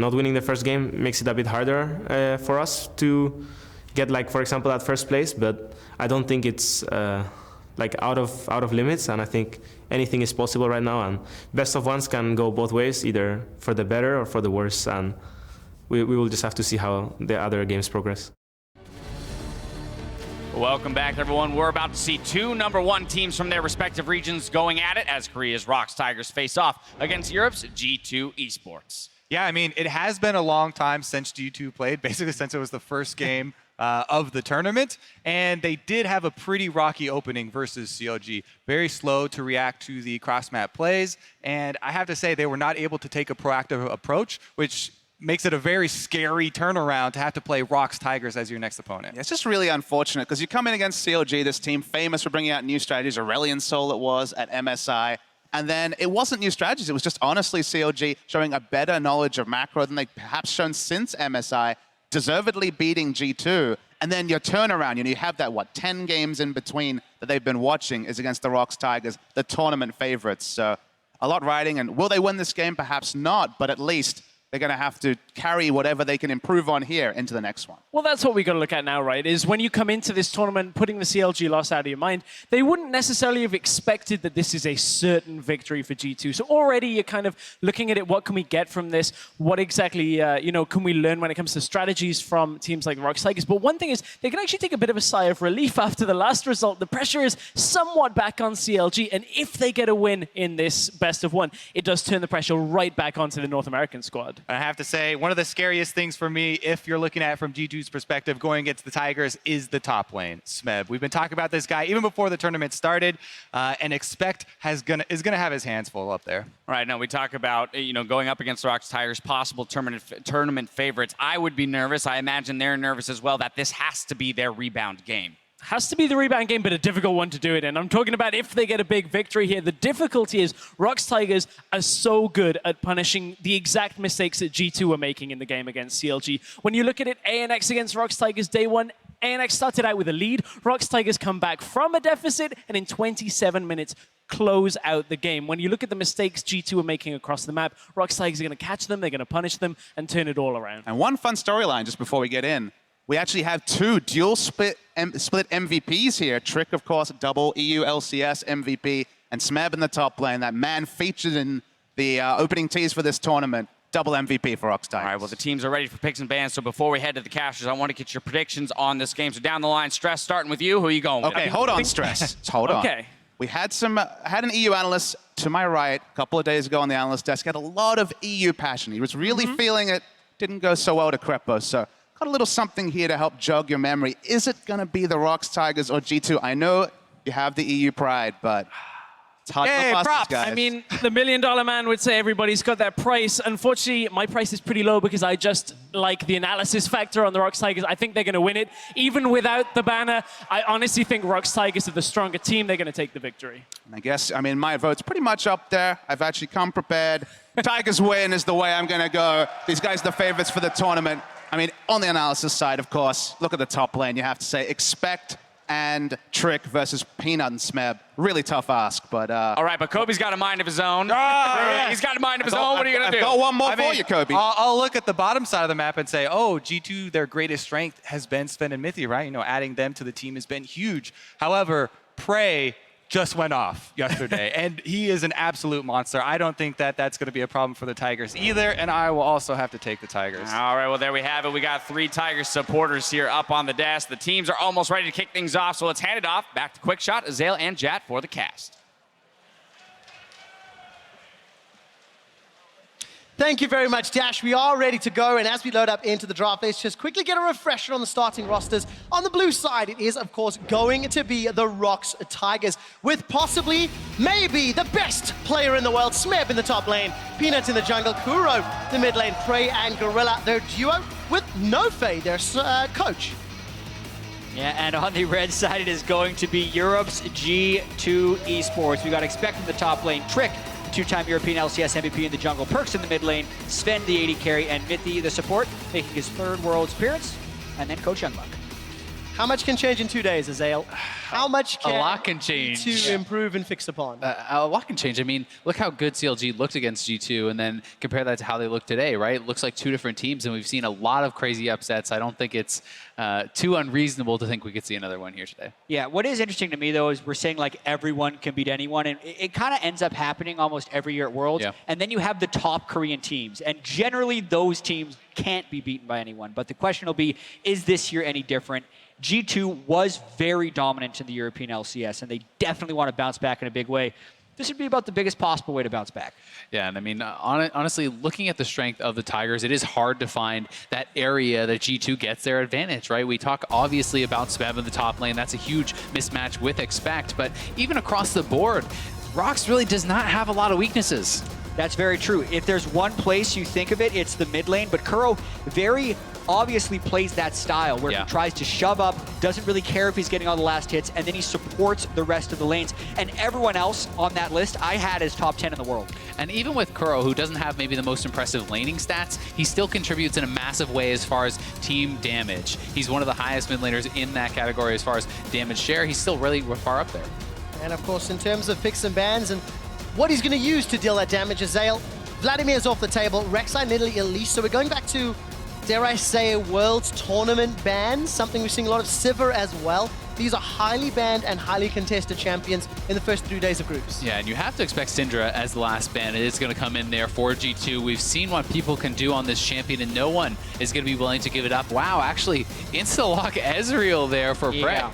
Not winning the first game makes it a bit harder for us to get, like, for example, at first place, but I don't think it's like out of limits, and I think anything is possible right now, and best of ones can go both ways, either for the better or for the worse, and we will just have to see how the other games progress. Welcome back, everyone. We're about to see two #1 teams from their respective regions going at it as Korea's ROX Tigers face off against Europe's G2 Esports. Yeah, I mean, it has been a long time since G2 played, basically since it was the first game of the tournament, and they did have a pretty rocky opening versus CLG. Very slow to react to the cross-map plays, and I have to say they were not able to take a proactive approach, which makes it a very scary turnaround to have to play ROX Tigers as your next opponent. Yeah, it's just really unfortunate because you come in against CLG, this team famous for bringing out new strategies, Aurelion Sol it was at MSI, and then it wasn't new strategies, it was just honestly CLG showing a better knowledge of macro than they've perhaps shown since MSI, deservedly beating G2, and then your turnaround, you have that, 10 games in between that they've been watching is against the ROX Tigers, the tournament favorites. So a lot riding, and will they win this game? Perhaps not, but at least they're going to have to carry whatever they can improve on here into the next one. Well, that's what we got to look at now, right? Is when you come into this tournament, putting the CLG loss out of your mind, they wouldn't necessarily have expected that this is a certain victory for G2. So already you're kind of looking at it, what can we get from this? What exactly, can we learn when it comes to strategies from teams like the ROX Tigers? But one thing is, they can actually take a bit of a sigh of relief after the last result. The pressure is somewhat back on CLG, and if they get a win in this best of one, it does turn the pressure right back onto the North American squad. I have to say, one of the scariest things for me, if you're looking at it from G2's perspective, going against the Tigers, is the top lane, Smeb. We've been talking about this guy even before the tournament started, and Expect is gonna have his hands full up there. Right, now we talk about, going up against ROX Tigers, possible tournament favorites. I would be nervous. I imagine they're nervous as well that this has to be their rebound game. Has to be the rebound game, but a difficult one to do it in. I'm talking about if they get a big victory here. The difficulty is ROX Tigers are so good at punishing the exact mistakes that G2 were making in the game against CLG. When you look at it, ANX against ROX Tigers day one, ANX started out with a lead. ROX Tigers come back from a deficit, and in 27 minutes, close out the game. When you look at the mistakes G2 are making across the map, ROX Tigers are going to catch them, they're going to punish them, and turn it all around. And one fun storyline just before we get in. We actually have two dual split MVPs here. Trick, of course, double EU LCS MVP, and Smeb in the top lane. That man featured in the opening tease for this tournament. Double MVP for ROX Tigers. All right, well, the teams are ready for picks and bans, so before we head to the casters, I want to get your predictions on this game. So down the line, Stress, starting with you. Who are you going with? Okay, hold on, Stress. Hold on. Okay. We had an EU analyst to my right a couple of days ago on the analyst desk. Had a lot of EU passion. He was really feeling it. Didn't go so well to Crepo, so got a little something here to help jog your memory. Is it going to be the ROX Tigers or G2? I know you have the EU pride, but it's hard to pass props. guys. I mean, the $1 million man would say everybody's got that price. Unfortunately, my price is pretty low because I just like the analysis factor on the ROX Tigers. I think they're going to win it. Even without the banner, I honestly think ROX Tigers are the stronger team. They're going to take the victory. My vote's pretty much up there. I've actually come prepared. Tigers win is the way I'm going to go. These guys are the favorites for the tournament. I mean, on the analysis side, of course, look at the top lane. You have to say Expect and Trick versus Peanut and Smeb. Really tough ask, but... All right, but Kobe's got a mind of his own. He's got a mind of his own. What are you going to do? I've got one more for you, Kobe. I'll look at the bottom side of the map and say, oh, G2, their greatest strength has been Sven and Mithy, right? Adding them to the team has been huge. However, Prey just went off yesterday, and he is an absolute monster. I don't think that that's going to be a problem for the Tigers either, and I will also have to take the Tigers. All right, well, there we have it. We got 3 Tigers supporters here up on the desk. The teams are almost ready to kick things off, so let's hand it off back to Quickshot, Azale, and Jat for the cast. Thank you very much, Dash. We are ready to go, and as we load up into the draft, let's just quickly get a refresher on the starting rosters. On the blue side, it is, of course, going to be the ROX Tigers, with possibly, maybe, the best player in the world, Smeb in the top lane, Peanut in the jungle, Kuro the mid lane, Prey and Gorilla, their duo, with Nofe, their coach. Yeah, and on the red side, it is going to be Europe's G2 Esports. We got Expect in the top lane, Trick, two-time European LCS MVP in the jungle, Perks in the mid lane, Sven the AD carry, and Mithy the support, making his 3rd Worlds appearance, and then Coach Youngbuck. How much can change in 2 days, Azael? How much can A lot can change. G2 improve and fix upon? A lot can change. I mean, look how good CLG looked against G2, and then compare that to how they look today, right? It looks like two different teams, and we've seen a lot of crazy upsets. I don't think it's too unreasonable to think we could see another one here today. Yeah, what is interesting to me, though, is we're saying, like, everyone can beat anyone, and it kind of ends up happening almost every year at Worlds. Yeah. And then you have the top Korean teams, and generally those teams can't be beaten by anyone. But the question will be, is this year any different? G2 was very dominant in the European LCS, and they definitely want to bounce back in a big way. This would be about the biggest possible way to bounce back. Yeah, and I mean, honestly, looking at the strength of the Tigers, it is hard to find that area that G2 gets their advantage, right? We talk obviously about Svev in the top lane. That's a huge mismatch with Expect, but even across the board, ROX really does not have a lot of weaknesses. That's very true. If there's one place you think of it, it's the mid lane, but Kuro very obviously plays that style where he tries to shove up, doesn't really care if he's getting all the last hits, and then he supports the rest of the lanes. And everyone else on that list I had as top 10 in the world. And even with Kuro, who doesn't have maybe the most impressive laning stats, he still contributes in a massive way as far as team damage. He's one of the highest mid laners in that category as far as damage share. He's still really far up there. And of course, in terms of picks and bans and what he's going to use to deal that damage, Azael, Vladimir's off the table, Rek'Sai and Nidalee Elise. So we're going back to, dare I say, World's Tournament bans, something we're seeing a lot of Sivir as well. These are highly banned and highly contested champions in the first 3 days of groups. Yeah, and you have to expect Syndra as the last ban. It is going to come in there for G2. We've seen what people can do on this champion, and no one is going to be willing to give it up. Wow, actually, insta-lock Ezreal there for Prey.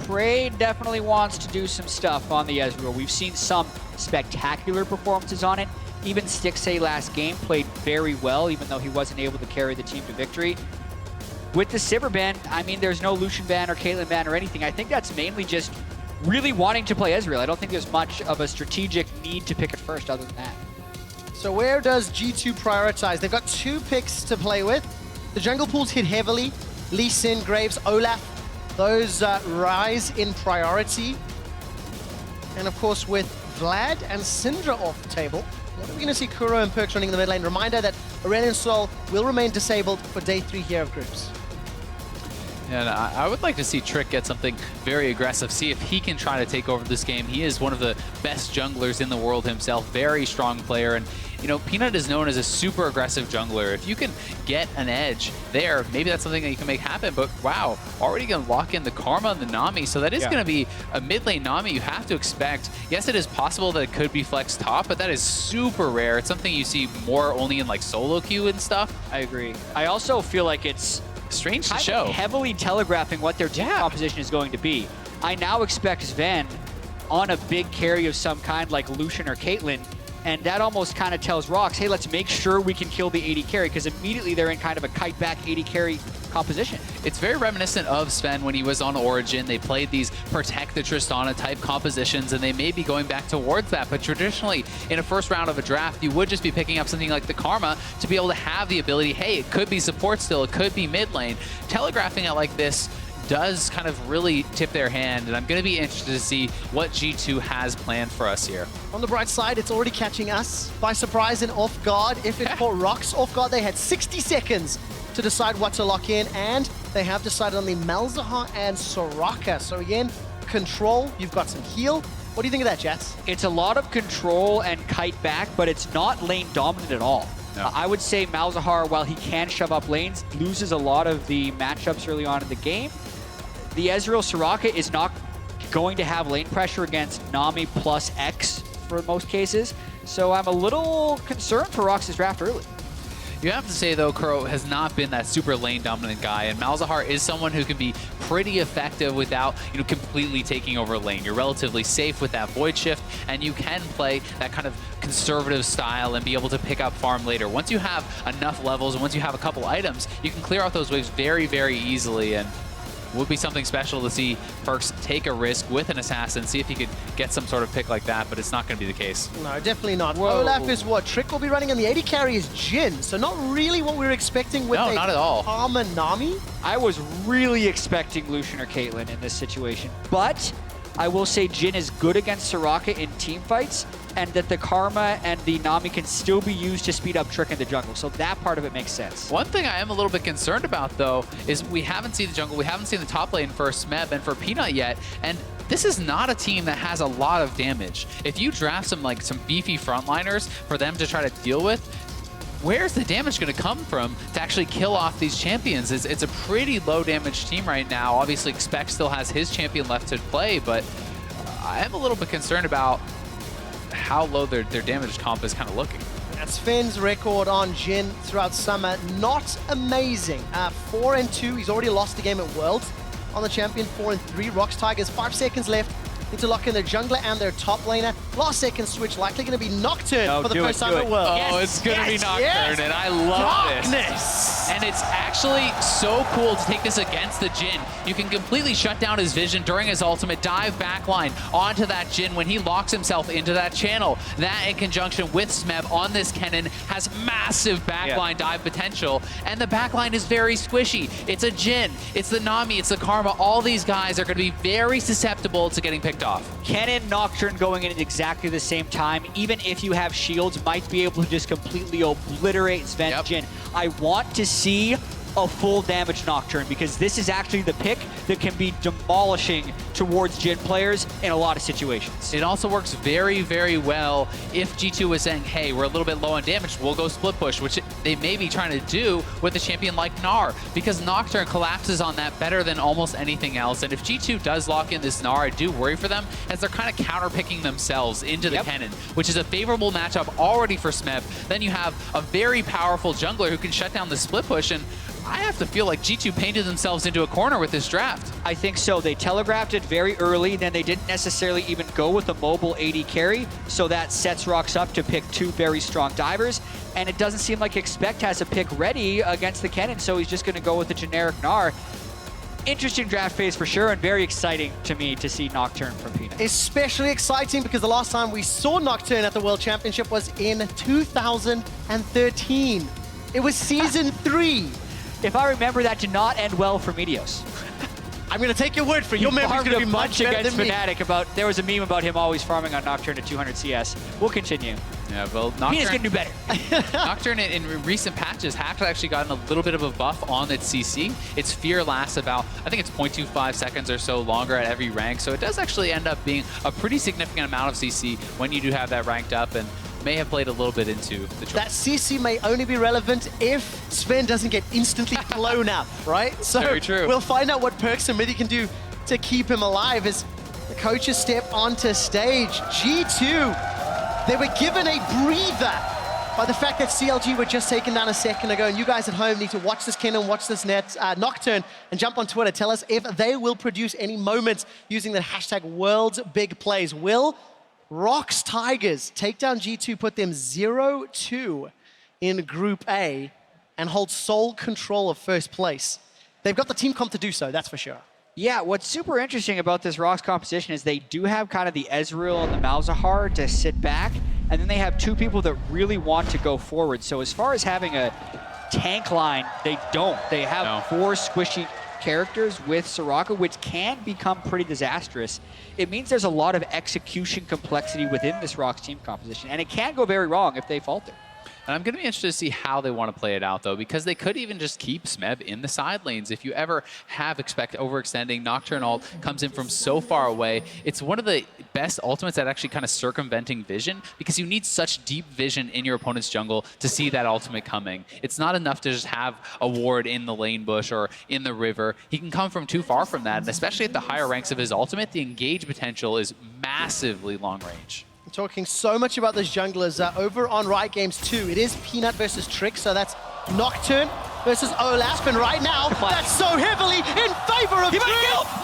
Prey definitely wants to do some stuff on the Ezreal. We've seen some spectacular performances on it. Even Stixxay last game played very well, even though he wasn't able to carry the team to victory. With the Sivir ban, I mean, there's no Lucian ban or Caitlyn ban or anything. I think that's mainly just really wanting to play Ezreal. I don't think there's much of a strategic need to pick it first other than that. So where does G2 prioritize? They've got 2 picks to play with. The jungle pools hit heavily. Lee Sin, Graves, Olaf, those rise in priority. And of course, with Vlad and Syndra off the table, what are we going to see Kuro and Perkz running in the mid lane? Reminder that Aurelion Sol will remain disabled for day 3 here of groups. And I would like to see Trick get something very aggressive, see if he can try to take over this game. He is one of the best junglers in the world himself, very strong player. And, you know, Peanut is known as a super aggressive jungler. If you can get an edge there, maybe that's something that you can make happen. But wow, already going to lock in the Karma and the Nami. So that is going to be a mid lane Nami you have to expect. Yes, it is possible that it could be Flex top, but that is super rare. It's something you see more only in like solo queue and stuff. I agree. I also feel like it's strange to show. Heavily telegraphing what their team composition is going to be. I now expect Sven on a big carry of some kind like Lucian or Caitlyn, and that almost kind of tells ROX, hey, let's make sure we can kill the AD carry, because immediately they're in kind of a kite back AD carry composition. It's very reminiscent of Sven when he was on Origin. They played these protect the Tristana type compositions, and they may be going back towards that. But traditionally, in a first round of a draft, you would just be picking up something like the Karma to be able to have the ability, hey, it could be support still, it could be mid lane. Telegraphing it like this does kind of really tip their hand, and I'm going to be interested to see what G2 has planned for us here. On the bright side, it's already catching us by surprise and off guard. If it caught ROX off guard, they had 60 seconds to decide what to lock in, and they have decided on the Malzahar and Soraka. So again, control, you've got some heal. What do you think of that, Jets? It's a lot of control and kite back, but it's not lane dominant at all. No. I would say Malzahar, while he can shove up lanes, loses a lot of the matchups early on in the game. The Ezreal Soraka is not going to have lane pressure against Nami plus X for most cases, so I'm a little concerned for ROX's draft early. You have to say, though, Kuro has not been that super lane-dominant guy, and Malzahar is someone who can be pretty effective without, you know, completely taking over lane. You're relatively safe with that Void Shift, and you can play that kind of conservative style and be able to pick up farm later. Once you have enough levels and once you have a couple items, you can clear out those waves very, very easily, and would be something special to see Perkz take a risk with an assassin, see if he could get some sort of pick like that, but it's not going to be the case. No, definitely not. Whoa. Olaf is what? Trick will be running, and the AD carry is Jhin, so not really what we were expecting with not at all. Karma Nami. I was really expecting Lucian or Caitlyn in this situation, but I will say Jhin is good against Soraka in team fights. and that the Karma and the Nami can still be used to speed up Trick in the jungle. So that part of it makes sense. One thing I am a little bit concerned about, though, is we haven't seen the jungle, we haven't seen the top lane for Smeb and for Peanut yet, and this is not a team that has a lot of damage. If you draft some beefy frontliners for them to try to deal with, where's the damage going to come from to actually kill off these champions? It's a pretty low damage team right now. Obviously, Spec still has his champion left to play, but I am a little bit concerned about how low their damage comp is kind of looking. That's Finn's record on Jhin throughout summer. Not amazing. 4-2. He's already lost the game at Worlds on the champion. 4-3. ROX Tigers, 5 seconds left. Need to lock in their jungler and their top laner. Last second switch, likely going to be Nocturne for the first time at Worlds. Oh, it's going to be Nocturne, and I love this. And it's actually so cool to take this against the Jhin. You can completely shut down his vision during his ultimate, dive backline onto that Jhin when he locks himself into that channel. That, in conjunction with Smeb on this Kennen, has massive backline dive potential, and the backline is very squishy. It's a Jhin, it's the Nami, it's the Karma. All these guys are going to be very susceptible to getting picked off. Kennen, Nocturne going in at exactly the same time, even if you have shields, might be able to just completely obliterate Sven's Jhin. I want to see a full damage Nocturne, because this is actually the pick that can be demolishing towards Jhin players in a lot of situations. It also works very, very well if G2 was saying, hey, we're a little bit low on damage, we'll go split push, which they may be trying to do with a champion like Gnar, because Nocturne collapses on that better than almost anything else. And if G2 does lock in this Gnar, I do worry for them, as they're kind of counterpicking themselves into the Kennen, which is a favorable matchup already for Smeb. Then you have a very powerful jungler who can shut down the split push, and I have to feel like G2 painted themselves into a corner with this draft. I think so. They telegraphed it very early, then they didn't necessarily even go with a mobile AD carry, so that sets ROX up to pick 2 very strong divers, and it doesn't seem like Expect has a pick ready against the Kennen, so he's just going to go with the generic Gnar. Interesting draft phase for sure, and very exciting to me to see Nocturne from Peanut. Especially exciting because the last time we saw Nocturne at the World Championship was in 2013. It was Season 3. If I remember, that did not end well for Meteos. I'm going to take your word for it. Your memory's going to be much better than me. Fnatic about, there was a meme about him always farming on Nocturne at 200 CS. We'll continue. Yeah, well, Peanut's going to do better. Nocturne in recent patches has actually gotten a little bit of a buff on its CC. Its fear lasts about, I think it's 0.25 seconds or so longer at every rank, so it does actually end up being a pretty significant amount of CC when you do have that ranked up, and may have played a little bit into the choice. That CC may only be relevant if Sven doesn't get instantly blown up, right? So very true. We'll find out what Perks and Midi can do to keep him alive as the coaches step onto stage. G2, they were given a breather by the fact that CLG were just taken down a second ago, and you guys at home need to watch this Kennen, watch this Nocturne, and jump on Twitter. Tell us if they will produce any moments using the hashtag #WorldsBigPlays. Will ROX Tigers take down G2, put them 0-2 in Group A, and hold sole control of first place? They've got the team comp to do so, that's for sure. Yeah, what's super interesting about this ROX composition is they do have kind of the Ezreal and the Malzahar to sit back, and then they have 2 people that really want to go forward. So as far as having a tank line, they don't. They have 4 squishy characters with Soraka, which can become pretty disastrous. It means there's a lot of execution complexity within this ROX team composition, and it can go very wrong if they falter. And I'm going to be interested to see how they want to play it out, though, because they could even just keep Smeb in the side lanes. If you ever have expect overextending, Nocturne ult comes in from so far away. It's one of the best ultimates at actually kind of circumventing vision, because you need such deep vision in your opponent's jungle to see that ultimate coming. It's not enough to just have a ward in the lane bush or in the river. He can come from too far from that, and especially at the higher ranks of his ultimate, the engage potential is massively long range. Talking so much about those junglers over on Riot Games 2. It is Peanut versus Trick, so that's Nocturne versus Olaf, and right now, that's so heavily in favor of Trick.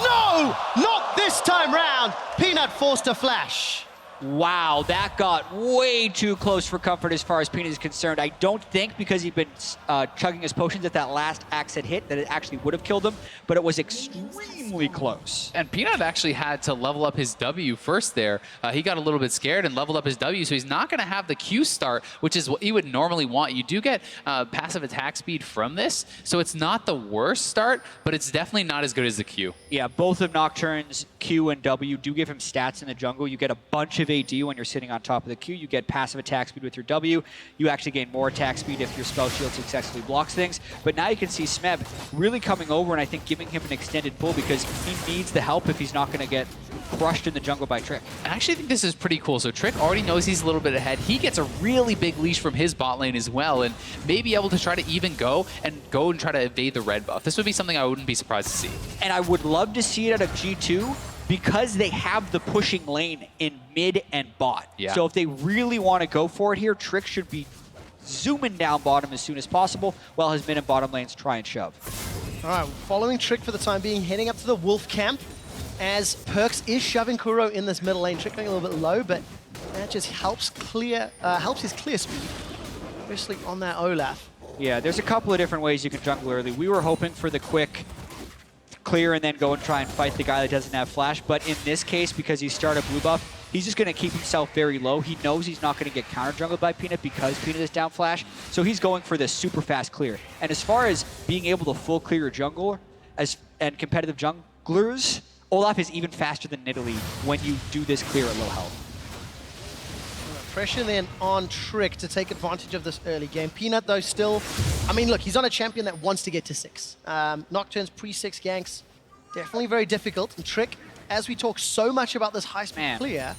No, not this time round. Peanut forced a flash. Wow, that got way too close for comfort as far as Peanut is concerned. I don't think because he'd been chugging his potions at that last axe hit that it actually would have killed him, but it was extremely close. And Peanut actually had to level up his W first there. He got a little bit scared and leveled up his W, so he's not going to have the Q start, which is what you would normally want. You do get passive attack speed from this, so it's not the worst start, but it's definitely not as good as the Q. Yeah, both of Nocturne's Q and W do give him stats in the jungle. You get a bunch of passive AD when you're sitting on top of the Q. You get passive attack speed with your W. You actually gain more attack speed if your spell shield successfully blocks things. But now you can see Smeb really coming over and I think giving him an extended pull because he needs the help if he's not going to get crushed in the jungle by Trick. I actually think this is pretty cool. So Trick already knows he's a little bit ahead. He gets a really big leash from his bot lane as well, and may be able to try to even go and try to evade the red buff. This would be something I wouldn't be surprised to see. And I would love to see it out of G2 because they have the pushing lane in mid and bot. Yeah. So if they really want to go for it here, Trick should be zooming down bottom as soon as possible while his mid and bottom lanes try and shove. All right, following Trick for the time being, heading up to the Wolf camp as Perkz is shoving Kuro in this middle lane. Trick going a little bit low, but that just helps his clear speed, especially on that Olaf. Yeah, there's a couple of different ways you can jungle early. We were hoping for the quick clear and then go and try and fight the guy that doesn't have flash, but in this case, because he started blue buff, he's just going to keep himself very low. He knows he's not going to get counter jungled by Peanut because Peanut is down flash, so he's going for this super fast clear. And as far as being able to full clear your jungle and competitive junglers, Olaf is even faster than Nidalee when you do this clear at low health. Pressure then on Trick to take advantage of this early game. Peanut, though, still... I mean, look, he's on a champion that wants to get to 6. Nocturne's pre-6 ganks, definitely very difficult. And Trick, as we talk so much about this high-speed clear,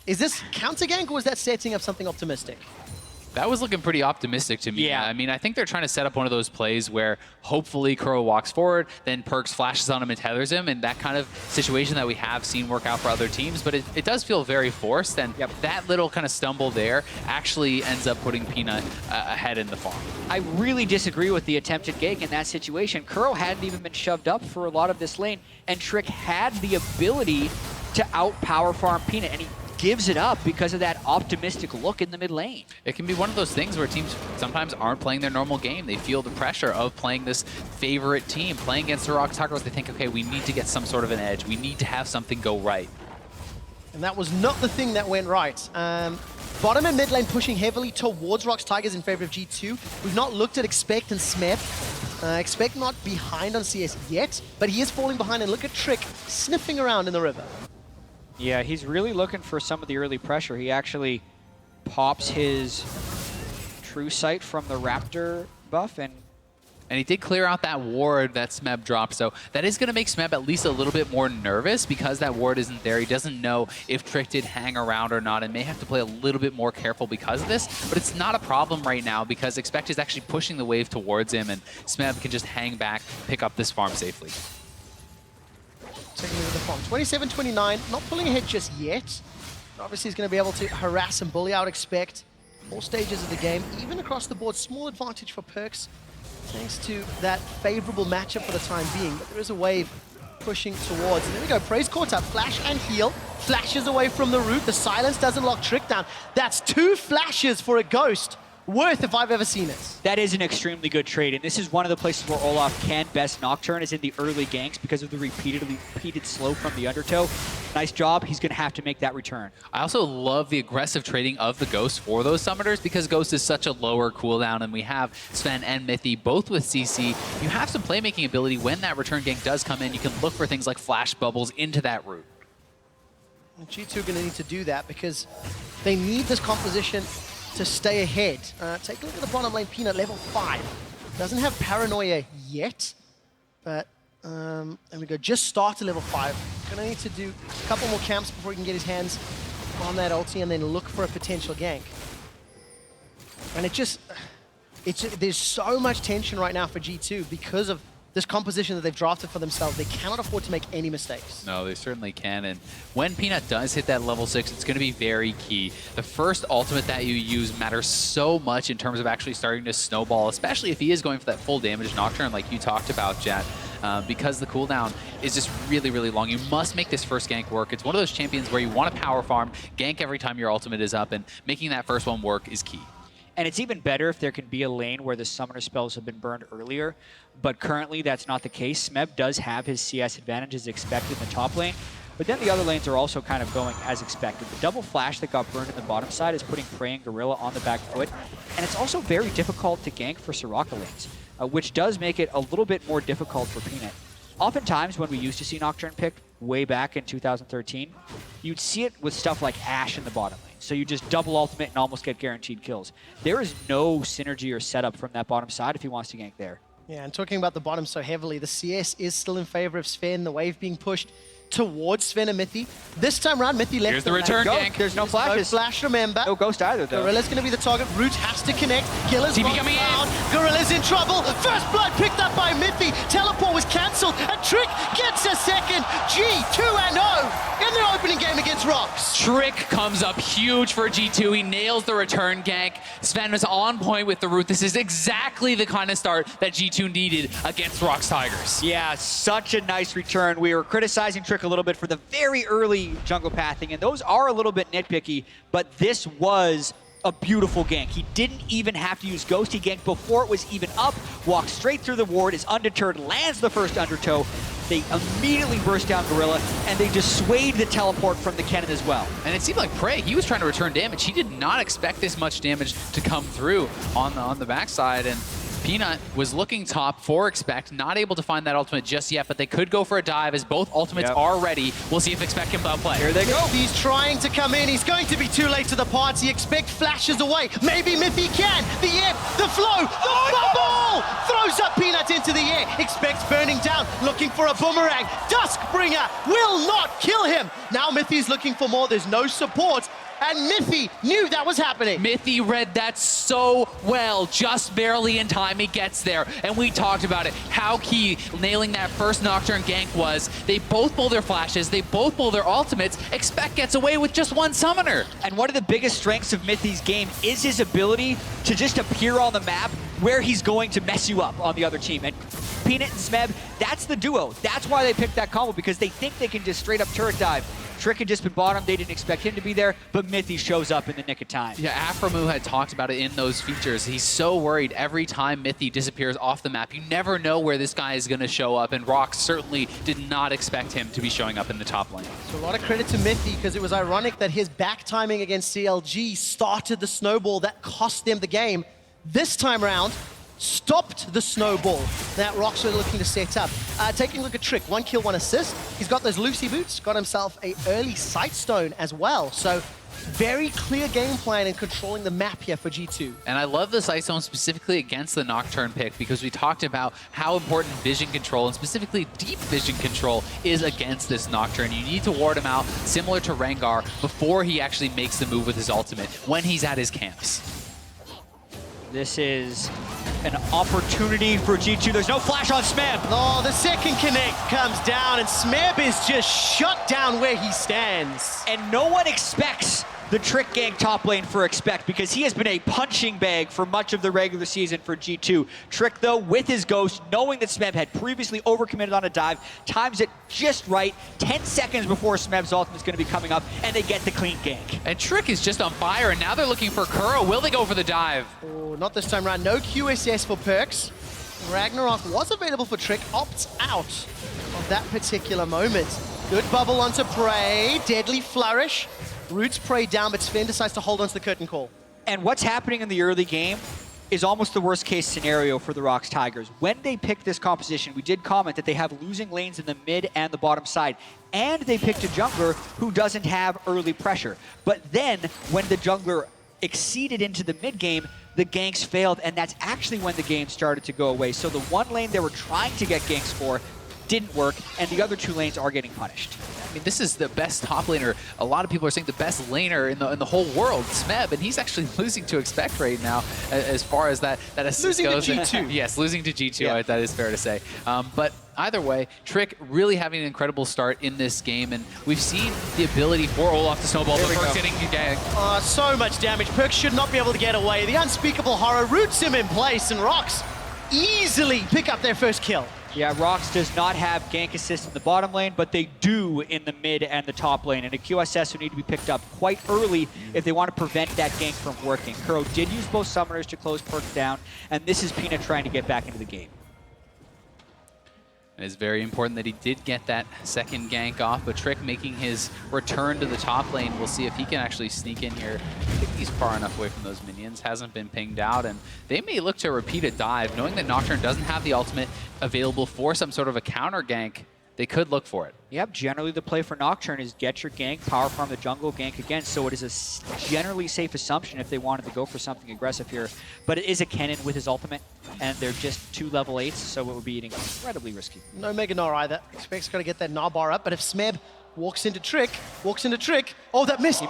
is this counter gank or is that setting up something optimistic? That was looking pretty optimistic to me. Yeah. I mean, I think they're trying to set up one of those plays where hopefully Kuro walks forward, then Perkz flashes on him and tethers him, and that kind of situation that we have seen work out for other teams, but it does feel very forced, and that little kind of stumble there actually ends up putting Peanut ahead in the farm. I really disagree with the attempted gank in that situation. Kuro hadn't even been shoved up for a lot of this lane, and Trick had the ability to outpower farm Peanut, and he gives it up because of that optimistic look in the mid lane. It can be one of those things where teams sometimes aren't playing their normal game. They feel the pressure of playing this favorite team, playing against the ROX Tigers. They think, okay, we need to get some sort of an edge. We need to have something go right. And that was not the thing that went right. Bottom and mid lane pushing heavily towards ROX Tigers in favor of G2. We've not looked at Expect and Smeb. Expect not behind on CS yet, but he is falling behind, and look at Trick sniffing around in the river. Yeah, he's really looking for some of the early pressure. He actually pops his True Sight from the Raptor buff, and he did clear out that ward that Smeb dropped, so that is going to make Smeb at least a little bit more nervous because that ward isn't there. He doesn't know if Trick did hang around or not and may have to play a little bit more careful because of this, but it's not a problem right now because Expect is actually pushing the wave towards him, and Smeb can just hang back, pick up this farm safely. Taking over the farm. 27-29, not pulling ahead just yet. Obviously, he's going to be able to harass and bully out Expect all stages of the game, even across the board. Small advantage for Perkz, thanks to that favorable matchup for the time being. But there is a wave pushing towards. And there we go. Prey's caught up. Flash and heal. Flashes away from the root. The silence doesn't lock Trick down. That's 2 flashes for a Ghost. Worth if I've ever seen it. that is an extremely good trade. And this is one of the places where Olaf can best Nocturne is in the early ganks because of the repeated slow from the undertow. Nice job. He's going to have to make that return. I also love the aggressive trading of the Ghost for those summoners because Ghost is such a lower cooldown, and we have Sven and Mithy both with CC. You have some playmaking ability when that return gank does come in. You can look for things like flash bubbles into that route. And G2 are going to need to do that because they need this composition to stay ahead. Take a look at the bottom lane. Peanut, level 5. Doesn't have Paranoia yet, but there we go. Just started level 5. Gonna need to do a couple more camps before he can get his hands on that ulti and then look for a potential gank. And there's so much tension right now for G2 because of this composition that they've drafted for themselves. They cannot afford to make any mistakes. No, they certainly can. And when Peanut does hit that level 6, it's going to be very key. The first ultimate that you use matters so much in terms of actually starting to snowball, especially if he is going for that full damage Nocturne like you talked about, Jet. Because the cooldown is just really, really long. You must make this first gank work. It's one of those champions where you want to power farm, gank every time your ultimate is up, and making that first one work is key. And it's even better if there can be a lane where the summoner spells have been burned earlier, but currently that's not the case. Smeb does have his CS advantage as expected in the top lane, but then the other lanes are also kind of going as expected. The double flash that got burned in the bottom side is putting Prey and Gorilla on the back foot, and it's also very difficult to gank for Soraka lanes, which does make it a little bit more difficult for Peanut. Oftentimes when we used to see Nocturne picked, way back in 2013, you'd see it with stuff like Ashe in the bottom lane. So you just double ultimate and almost get guaranteed kills. There is no synergy or setup from that bottom side if he wants to gank there. Yeah, and talking about the bottom so heavily, the CS is still in favor of Sven, the wave being pushed towards Sven and Mithy. This time around, Mithy left. Here's the return gank. There's no flashes. No flash, remember. No ghost either, though. Gorilla's going to be the target. Root has to connect. Killer's TV coming in. Gorilla's in trouble. First blood picked up by Mithy. Teleport was cancelled. And Trick gets a second. G2-0 in their opening game against ROX. Trick comes up huge for G2. He nails the return gank. Sven was on point with the root. This is exactly the kind of start that G2 needed against ROX Tigers. Yeah, such a nice return. We were criticizing Trick a little bit for the very early jungle pathing, and those are a little bit nitpicky, but this was a beautiful gank. He didn't even have to use Ghost. He ganked before it was even up, walked straight through the ward, is undeterred, lands the first undertow. They immediately burst down Gorilla, and they dissuade the teleport from the cannon as well. And it seemed like Prey, he was trying to return damage. He did not expect this much damage to come through on the backside, and Peanut was looking top for Expect, not able to find that ultimate just yet, but they could go for a dive as both ultimates are ready. We'll see if Expect can outplay. Here they go. He's trying to come in. He's going to be too late to the party. Expect flashes away. Maybe Mithy can. The air, the flow, the bubble! Throws up Peanut into the air. Expect's burning down, looking for a boomerang. Duskbringer will not kill him. Now Mithy's looking for more. There's no support. And Mithy knew that was happening. Mithy read that so well, just barely in time he gets there. And we talked about it, how key nailing that first Nocturne gank was. They both pull their flashes, they both pull their ultimates. Expect gets away with just one summoner. And one of the biggest strengths of Mithy's game is his ability to just appear on the map where he's going to mess you up on the other team. And Peanut and Smeb, that's the duo. That's why they picked that combo, because they think they can just straight up turret dive. Trick had just been bottom. They didn't expect him to be there, but Mithy shows up in the nick of time. Yeah, Aframu had talked about it in those features. He's so worried every time Mithy disappears off the map. You never know where this guy is going to show up, and ROX certainly did not expect him to be showing up in the top lane. So a lot of credit to Mithy, because it was ironic that his back timing against CLG started the snowball that cost them the game. This time around, stopped the snowball that ROX were looking to set up. Taking a look at Trick, 1 kill, 1 assist. He's got those Lucy boots, got himself a early Sightstone as well. So very clear game plan in controlling the map here for G2. And I love the Sightstone specifically against the Nocturne pick, because we talked about how important vision control, and specifically deep vision control, is against this Nocturne. You need to ward him out, similar to Rengar, before he actually makes the move with his ultimate, when he's at his camps. This is an opportunity for G2. There's no flash on Smeb. Oh, the second connect comes down, and Smeb is just shut down where he stands. And no one expects the Trick gank top lane for Expect, because he has been a punching bag for much of the regular season for G2. Trick, though, with his Ghost, knowing that Smeb had previously overcommitted on a dive, times it just right, 10 seconds before Smeb's ultimate is going to be coming up, and they get the clean gank. And Trick is just on fire, and now they're looking for Kuro. Will they go for the dive? Oh, not this time around. No QSS for Perks. Ragnarok was available for Trick, opts out of that particular moment. Good bubble onto Prey, deadly flourish. Roots Prey down, but Sven decides to hold on to the curtain call. And what's happening in the early game is almost the worst case scenario for the ROX Tigers. When they picked this composition, we did comment that they have losing lanes in the mid and the bottom side, and they picked a jungler who doesn't have early pressure. But then, when the jungler exceeded into the mid game, the ganks failed, and that's actually when the game started to go away. So the one lane they were trying to get ganks for didn't work, and the other 2 lanes are getting punished. I mean, this is the best top laner. A lot of people are saying the best laner in the whole world, Smeb, and he's actually losing to Expect right now as far as that assist losing goes. To G2. Yes, losing to G2, Yeah. that is fair to say. But either way, Trick really having an incredible start in this game, and we've seen the ability for Olaf to snowball the first hitting gang. So much damage. Perks should not be able to get away. The unspeakable horror roots him in place, and ROX easily pick up their first kill. Yeah, ROX does not have gank assist in the bottom lane, but they do in the mid and the top lane. And a QSS who need to be picked up quite early if they want to prevent that gank from working. Kuro did use both summoners to close Perks down, and this is Peanut trying to get back into the game. It is very important that he did get that second gank off, but Trick making his return to the top lane. We'll see if he can actually sneak in here. I think he's far enough away from those minions, hasn't been pinged out, and they may look to repeat a dive, knowing that Nocturne doesn't have the ultimate available for some sort of a counter gank. they could look for it. Yep, generally the play for Nocturne is get your gank, power farm the jungle, gank again, so it is a generally safe assumption if they wanted to go for something aggressive here. But it is a Kennen with his ultimate, and they're just 2 level 8s, so it would be incredibly risky. No Mega Gnar either. Expect's got to get that Gnar bar up, but if Smeb walks into Trick, oh, that missed,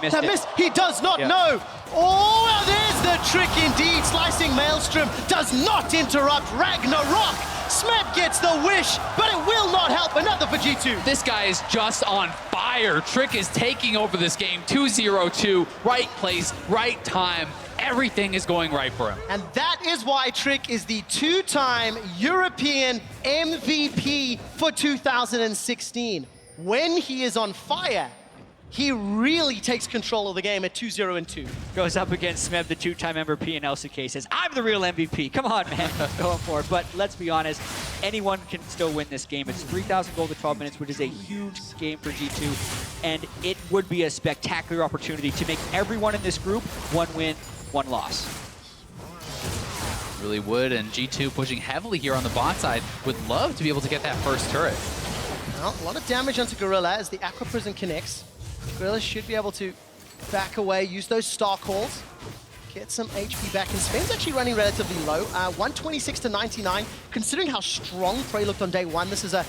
he does not know. Oh, well, there's the trick indeed. Slicing Maelstrom does not interrupt Ragnarok. Smeb gets the wish, but it will not help. Another for G2. This guy is just on fire. Trick is taking over this game. 2-0-2, right place, right time. Everything is going right for him. And that is why Trick is the 2-time European MVP for 2016. When he is on fire, he really takes control of the game at 2-0-2. Goes up against Smeb, the 2-time MVP in LCK, says, I'm the real MVP. Come on, man. Going for it. But let's be honest, anyone can still win this game. It's 3,000 gold to 12 minutes, which is a huge game for G2. And it would be a spectacular opportunity to make everyone in this group 1 win, 1 loss. Really would, and G2 pushing heavily here on the bot side would love to be able to get that first turret. Well, a lot of damage onto Gorilla as the Aqua Prison connects. Gorilla should be able to back away, use those star calls, get some HP back. And Sven's actually running relatively low, 126 to 99. Considering how strong Frey looked on day 1, this is a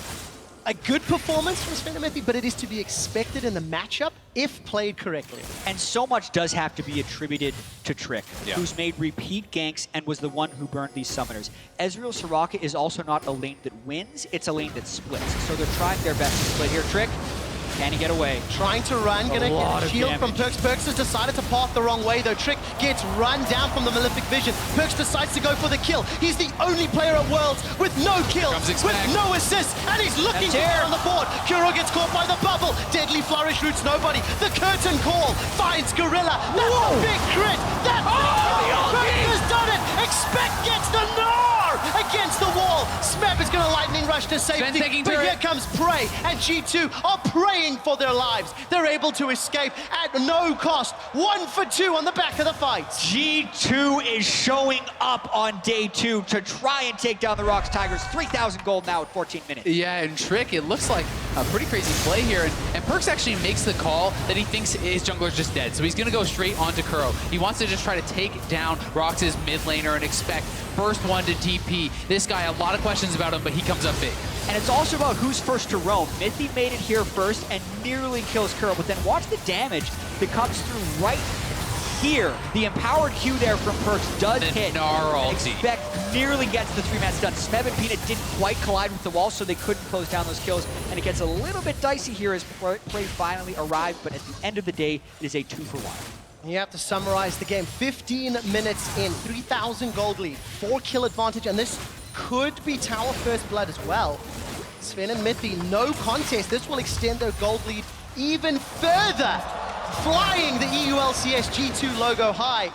good performance from Sven and Mithi, but it is to be expected in the matchup if played correctly. And so much does have to be attributed to Trick, who's made repeat ganks and was the one who burned these summoners. Ezreal Soraka is also not a lane that wins, it's a lane that splits. So they're trying their best to split here. Trick, can he get away? Trying to run, gonna get a shield from Perkz. Perkz has decided to path the wrong way though. Trick gets run down from the Malefic Vision. Perkz decides to go for the kill. He's the only player at Worlds with no kills, with no assists, and he's looking to get on the board. Kuro gets caught by the bubble. Deadly Flourish roots nobody. The curtain call finds Gorilla. That's a big crit. That's Perkz has done it. Expect gets the Gnar against the wall. Smeb is gonna lightning rush to safety, but here comes Prey, and G2 are praying for their lives. They're able to escape at no cost. 1 for 2 on the back of the fight. G2 is showing up on day 2 to try and take down the ROX Tigers. 3,000 gold now at 14 minutes. Yeah, and Trick, it looks like a pretty crazy play here. And Perkz actually makes the call that he thinks his jungler's just dead. So he's going to go straight onto Kuro. He wants to just try to take down ROX's mid laner and expect first one to TP. This guy, a lot of questions about him, but he comes up big. And it's also about who's first to roam. Mithi made it here first and nearly kills Kuro, but then watch the damage that comes through right here. The empowered Q there from Perkz does hit. Expect nearly gets the 3-man stun. Smeb and Peanut didn't quite collide with the wall, so they couldn't close down those kills. And it gets a little bit dicey here as Prey finally arrived, but at the end of the day, it is a 2-for-1. You have to summarize the game. 15 minutes in, 3,000 gold lead, 4-kill advantage, and this could be tower first blood as well. Sven and Mithi, no contest. This will extend their gold lead even further. Flying the EULCS G2 logo high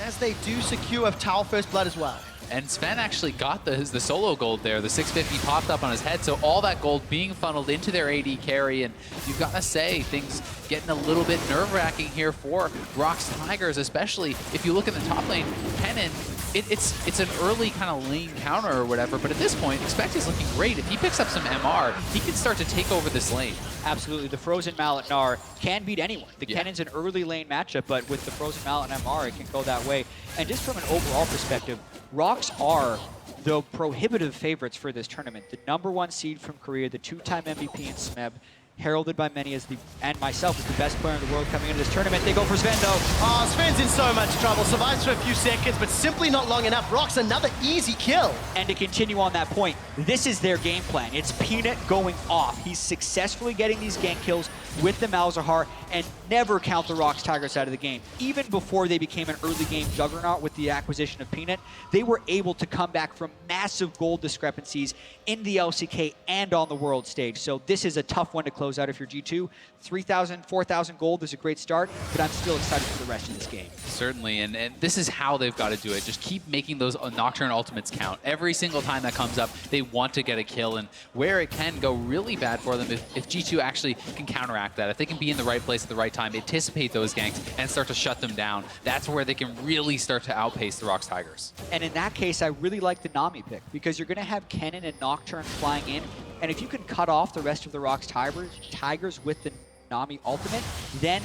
as they do secure tower first blood as well. And Sven actually got the solo gold there. The 650 popped up on his head, so all that gold being funneled into their AD carry, and you've got to say, things getting a little bit nerve-wracking here for ROX Tigers, especially if you look in the top lane, Kennen, it's an early kind of lane counter or whatever, but at this point, Expect is looking great. If he picks up some MR, he can start to take over this lane. Absolutely, the Frozen Mallet Gnar can beat anyone. The Kennen's an early lane matchup, but with the Frozen Mallet and MR, it can go that way. And just from an overall perspective, ROX are the prohibitive favorites for this tournament. The #1 seed from Korea, the 2-time MVP in Smeb, heralded by many as and myself as the best player in the world coming into this tournament. They go for Sven though. Oh, Sven's in so much trouble. Survives for a few seconds, but simply not long enough. ROX another easy kill. And to continue on that point, this is their game plan. It's Peanut going off. He's successfully getting these gank kills with the Malzahar and never count the ROX Tigers out of the game. Even before they became an early game juggernaut with the acquisition of Peanut, they were able to come back from massive gold discrepancies in the LCK and on the world stage. So this is a tough one to close out if you're G2. 3,000, 4,000 gold is a great start, but I'm still excited for the rest of this game. Certainly, and this is how they've got to do it. Just keep making those Nocturne ultimates count. Every single time that comes up, they want to get a kill, and where it can go really bad for them if G2 actually can counteract that, if they can be in the right place at the right time, anticipate those ganks, and start to shut them down, that's where they can really start to outpace the ROX Tigers. And in that case, I really like the Nami pick, because you're going to have Kennen and Nocturne flying in And if you can cut off the rest of the ROX Tigers with the Nami ultimate, then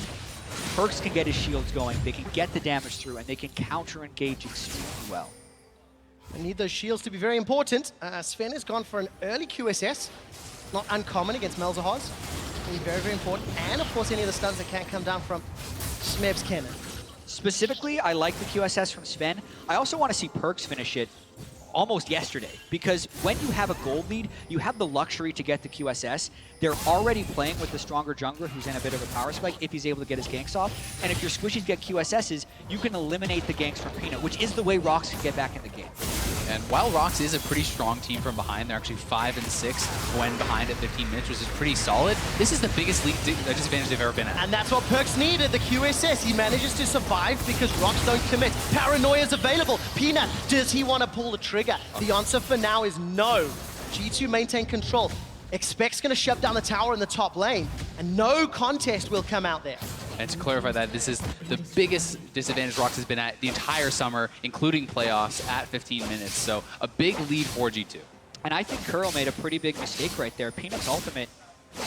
Perkz can get his shields going, they can get the damage through, and they can counter-engage extremely well. I need those shields to be very important. Sven has gone for an early QSS. Not uncommon against Malzahar's. Very, very important. And of course, any of the stuns that can't come down from Smeb's cannon. Specifically, I like the QSS from Sven. I also want to see Perkz finish it almost yesterday, because when you have a gold lead, you have the luxury to get the QSS. They're already playing with the stronger jungler who's in a bit of a power spike if he's able to get his ganks off. And if your squishies get QSSs, you can eliminate the ganks from Peanut, which is the way ROX can get back in the game. And while ROX is a pretty strong team from behind, they're actually 5 and 6 when behind at 15 minutes, which is pretty solid. This is the biggest lead disadvantage they've ever been at. And that's what Perkz needed, the QSS. He manages to survive because ROX don't commit. Paranoia's available. Peanut, does he want to pull the trigger? The answer for now is no. G2 maintain control. Expect's going to shut down the tower in the top lane, and no contest will come out there. And to clarify that, this is the biggest disadvantage ROX has been at the entire summer, including playoffs, at 15 minutes. So a big lead for G2. And I think Curl made a pretty big mistake right there. Peanut's ultimate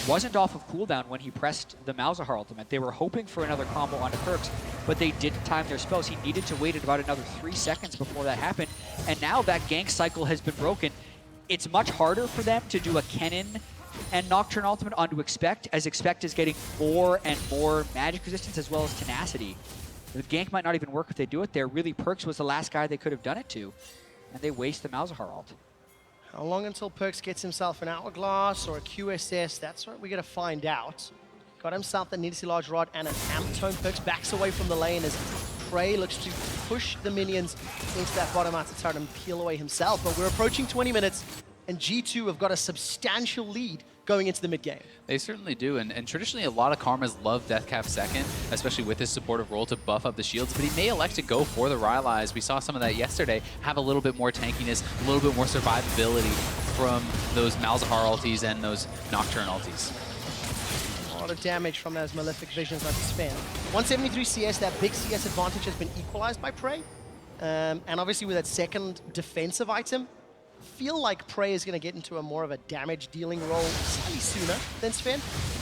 wasn't off of cooldown when he pressed the Malzahar ultimate. They were hoping for another combo onto Perkz, but they didn't time their spells. He needed to wait about another 3 seconds before that happened. And now that gank cycle has been broken. It's much harder for them to do a Kennen and Nocturne ultimate onto Expect, as Expect is getting more and more magic resistance as well as tenacity. The gank might not even work if they do it there. Really, Perkz was the last guy they could have done it to, and they waste the Malzahar ult. How long until Perkz gets himself an Hourglass or a QSS? That's what we're going to find out. Got himself the Nidisi Large Rod and an Amp Tome. Perkz backs away from the lane as Prey looks to push the minions into that bottom outer turret and peel away himself. But we're approaching 20 minutes, and G2 have got a substantial lead going into the mid game. They certainly do, and traditionally a lot of Karmas love Deathcap second, especially with his supportive role to buff up the shields, but he may elect to go for the Rylai's. We saw some of that yesterday, have a little bit more tankiness, a little bit more survivability from those Malzahar ultis and those Nocturne ultis. A lot of damage from those Malefic Visions onto Sven. 173 CS, that big CS advantage has been equalized by Prey. And obviously with that second defensive item, I feel like Prey is going to get into a more of a damage dealing role slightly sooner than Sven.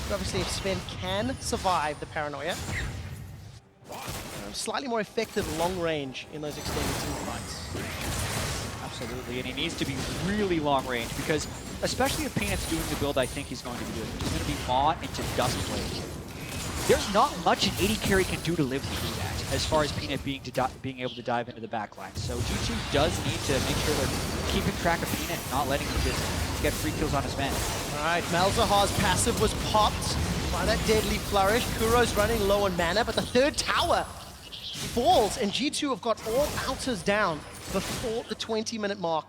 But obviously if Sven can survive the Paranoia, slightly more effective long range in those extended team fights. Absolutely, and he needs to be really long range because, especially if Peanut's doing the build I think he's going to be doing, he's going to be Maw into Duskblade. There's not much an 80 carry can do to live through that, as far as Peanut being able to dive into the backline. So G2 does need to make sure they're keeping track of Peanut, not letting him just get free kills on his men. All right, Malzahar's passive was popped by that deadly flourish. Kuro's running low on mana, but the third tower falls, and G2 have got all outers down before the 20-minute mark.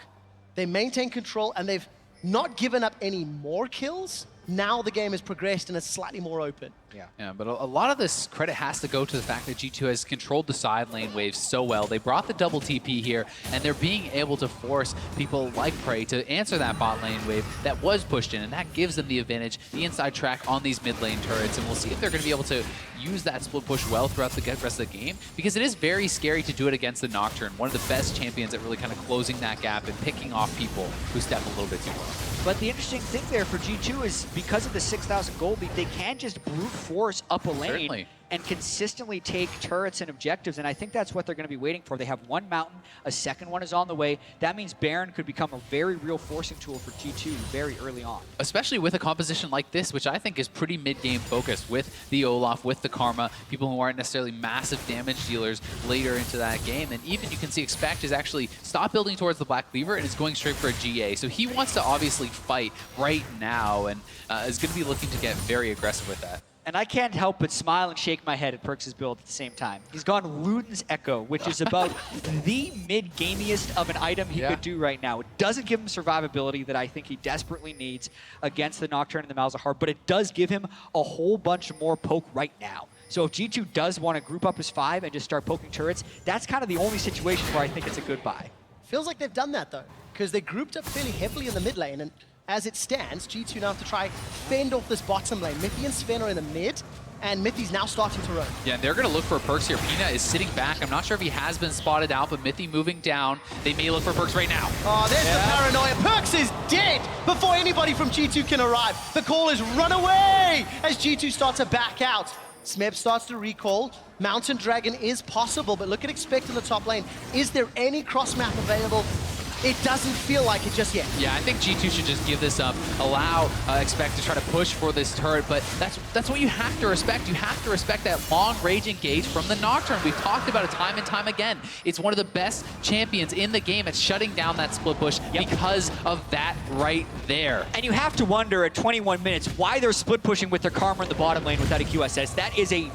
They maintain control, and they've not given up any more kills. Now the game has progressed and it's slightly more open. Yeah, but a lot of this credit has to go to the fact that G2 has controlled the side lane waves so well. They brought the double TP here, and they're being able to force people like Prey to answer that bot lane wave that was pushed in, and that gives them the advantage, the inside track on these mid lane turrets, and we'll see if they're going to be able to use that split push well throughout the rest of the game, because it is very scary to do it against the Nocturne, one of the best champions at really kind of closing that gap and picking off people who step a little bit too low. But the interesting thing there for G2 is because of the 6,000 gold lead, they can just brute force up a lane Certainly. and consistently take turrets and objectives, and I think that's what they're going to be waiting for. They have one mountain, a second one is on the way. That means Baron could become a very real forcing tool for G2 very early on. Especially with a composition like this, which I think is pretty mid-game focused with the Olaf, with the Karma, people who aren't necessarily massive damage dealers later into that game. And even you can see Expect is actually stopped building towards the Black Cleaver and is going straight for a GA. So he wants to obviously fight right now and is going to be looking to get very aggressive with that. And I can't help but smile and shake my head at Perkz' build at the same time. He's gone Luden's Echo, which is about the mid-gamiest of an item he could do right now. It doesn't give him survivability that I think he desperately needs against the Nocturne and the Malzahar, but it does give him a whole bunch more poke right now. So if G2 does want to group up his 5 and just start poking turrets, that's kind of the only situation where I think it's a good buy. Feels like they've done that though, because they grouped up fairly heavily in the mid lane, and as it stands, G2 now have to try fend off this bottom lane. Mickey and Sven are in the mid, and Mithy's now starting to roam. Yeah, and they're going to look for Perks here. Peanut is sitting back. I'm not sure if he has been spotted out, but Mithy moving down. They may look for Perks right now. Oh, there's the paranoia. Perks is dead before anybody from G2 can arrive. The call is run away as G2 starts to back out. Smeb starts to recall. Mountain Dragon is possible, but look at Expect in the top lane. Is there any cross map available? It doesn't feel like it just yet. Yeah, I think G2 should just give this up, allow Expect to try to push for this turret, but that's what you have to respect. You have to respect that long-range engage from the Nocturne. We've talked about it time and time again. It's one of the best champions in the game at shutting down that split push because of that right there. And you have to wonder at 21 minutes why they're split pushing with their Karma in the bottom lane without a QSS. That is a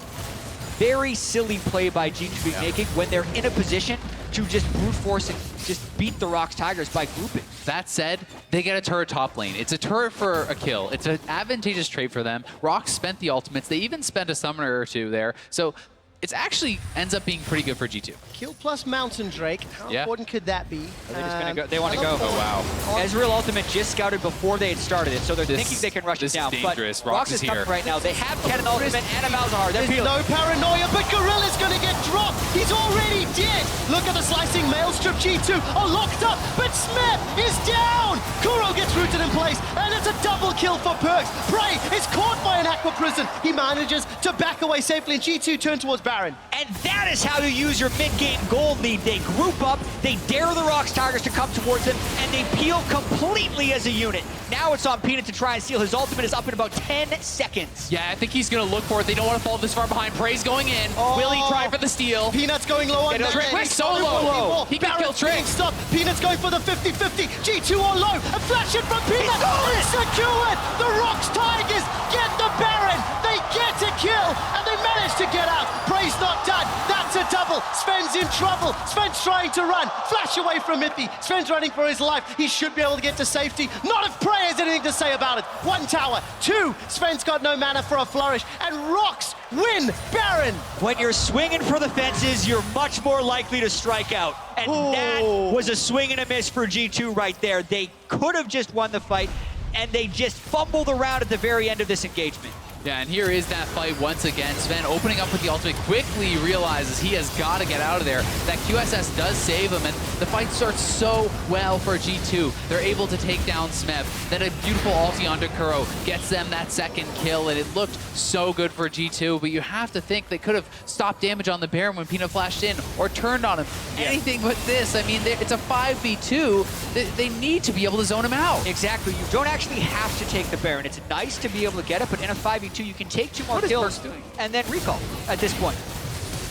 very silly play by G2 to be making when they're in a position to just brute force and just beat the ROX Tigers by grouping. That said, they get a turret top lane. It's a turret for a kill. It's an advantageous trade for them. ROX spent the ultimates. They even spent a summoner or two there. So it actually ends up being pretty good for G2. Kill plus Mountain Drake. How important could that be? Are they just gonna go? They want to go. Oh, wow. Ezreal ultimate just scouted before they had started it, so they're thinking they can rush it down. This is dangerous. But ROX is coming here right now. They have Kennen ultimate and a Malzahar. They're There's peeling. no paranoia, but Gorilla's going to get dropped. He's already dead. Look at the slicing maelstrom. G2 are locked up, but Smeb is down. Kuro gets rooted in place, and it's a double kill for Perks. Prey is caught by an Aqua Prison. He manages to back away safely, and G2 turn towards Baron. And that is how you use your mid-game gold lead. They group up, they dare the ROX Tigers to come towards them, and they peel completely as a unit. Now it's on Peanut to try and steal. His ultimate is up in about 10 seconds. Yeah, I think he's going to look for it. They don't want to fall this far behind. Prey's going in. Will he try for the steal? Peanut's going low on that. Trick went so low. He can kill Trick. Stop. Peanut's going for the 50-50. G2 on low. A flash in from Peanut. It's secured. The ROX Tigers get the Baron. They get a kill, and they manage to get out. Prey's not done. That's a double. Sven's in trouble. Sven's trying to run. Flash away from Mithy. Sven's running for his life. He should be able to get to safety. Not if Prey has anything to say about it. One tower. Two. Sven's got no mana for a flourish. And ROX win Baron. When you're swinging for the fences, you're much more likely to strike out. And that was a swing and a miss for G2 right there. They could have just won the fight, and they just fumbled around at the very end of this engagement. Yeah, and here is that fight once again. Sven opening up with the ultimate, quickly realizes he has got to get out of there. That QSS does save him, and the fight starts so well for G2. They're able to take down Smeb. Then a beautiful ulti onto Kuro gets them that second kill, and it looked so good for G2, but you have to think they could have stopped damage on the Baron when Peanut flashed in or turned on him. Anything but this. I mean, it's a 5v2. They need to be able to zone him out. Exactly. You don't actually have to take the Baron. It's nice to be able to get it, but in a 5v2, you can take 2 more kills and then recall at this point.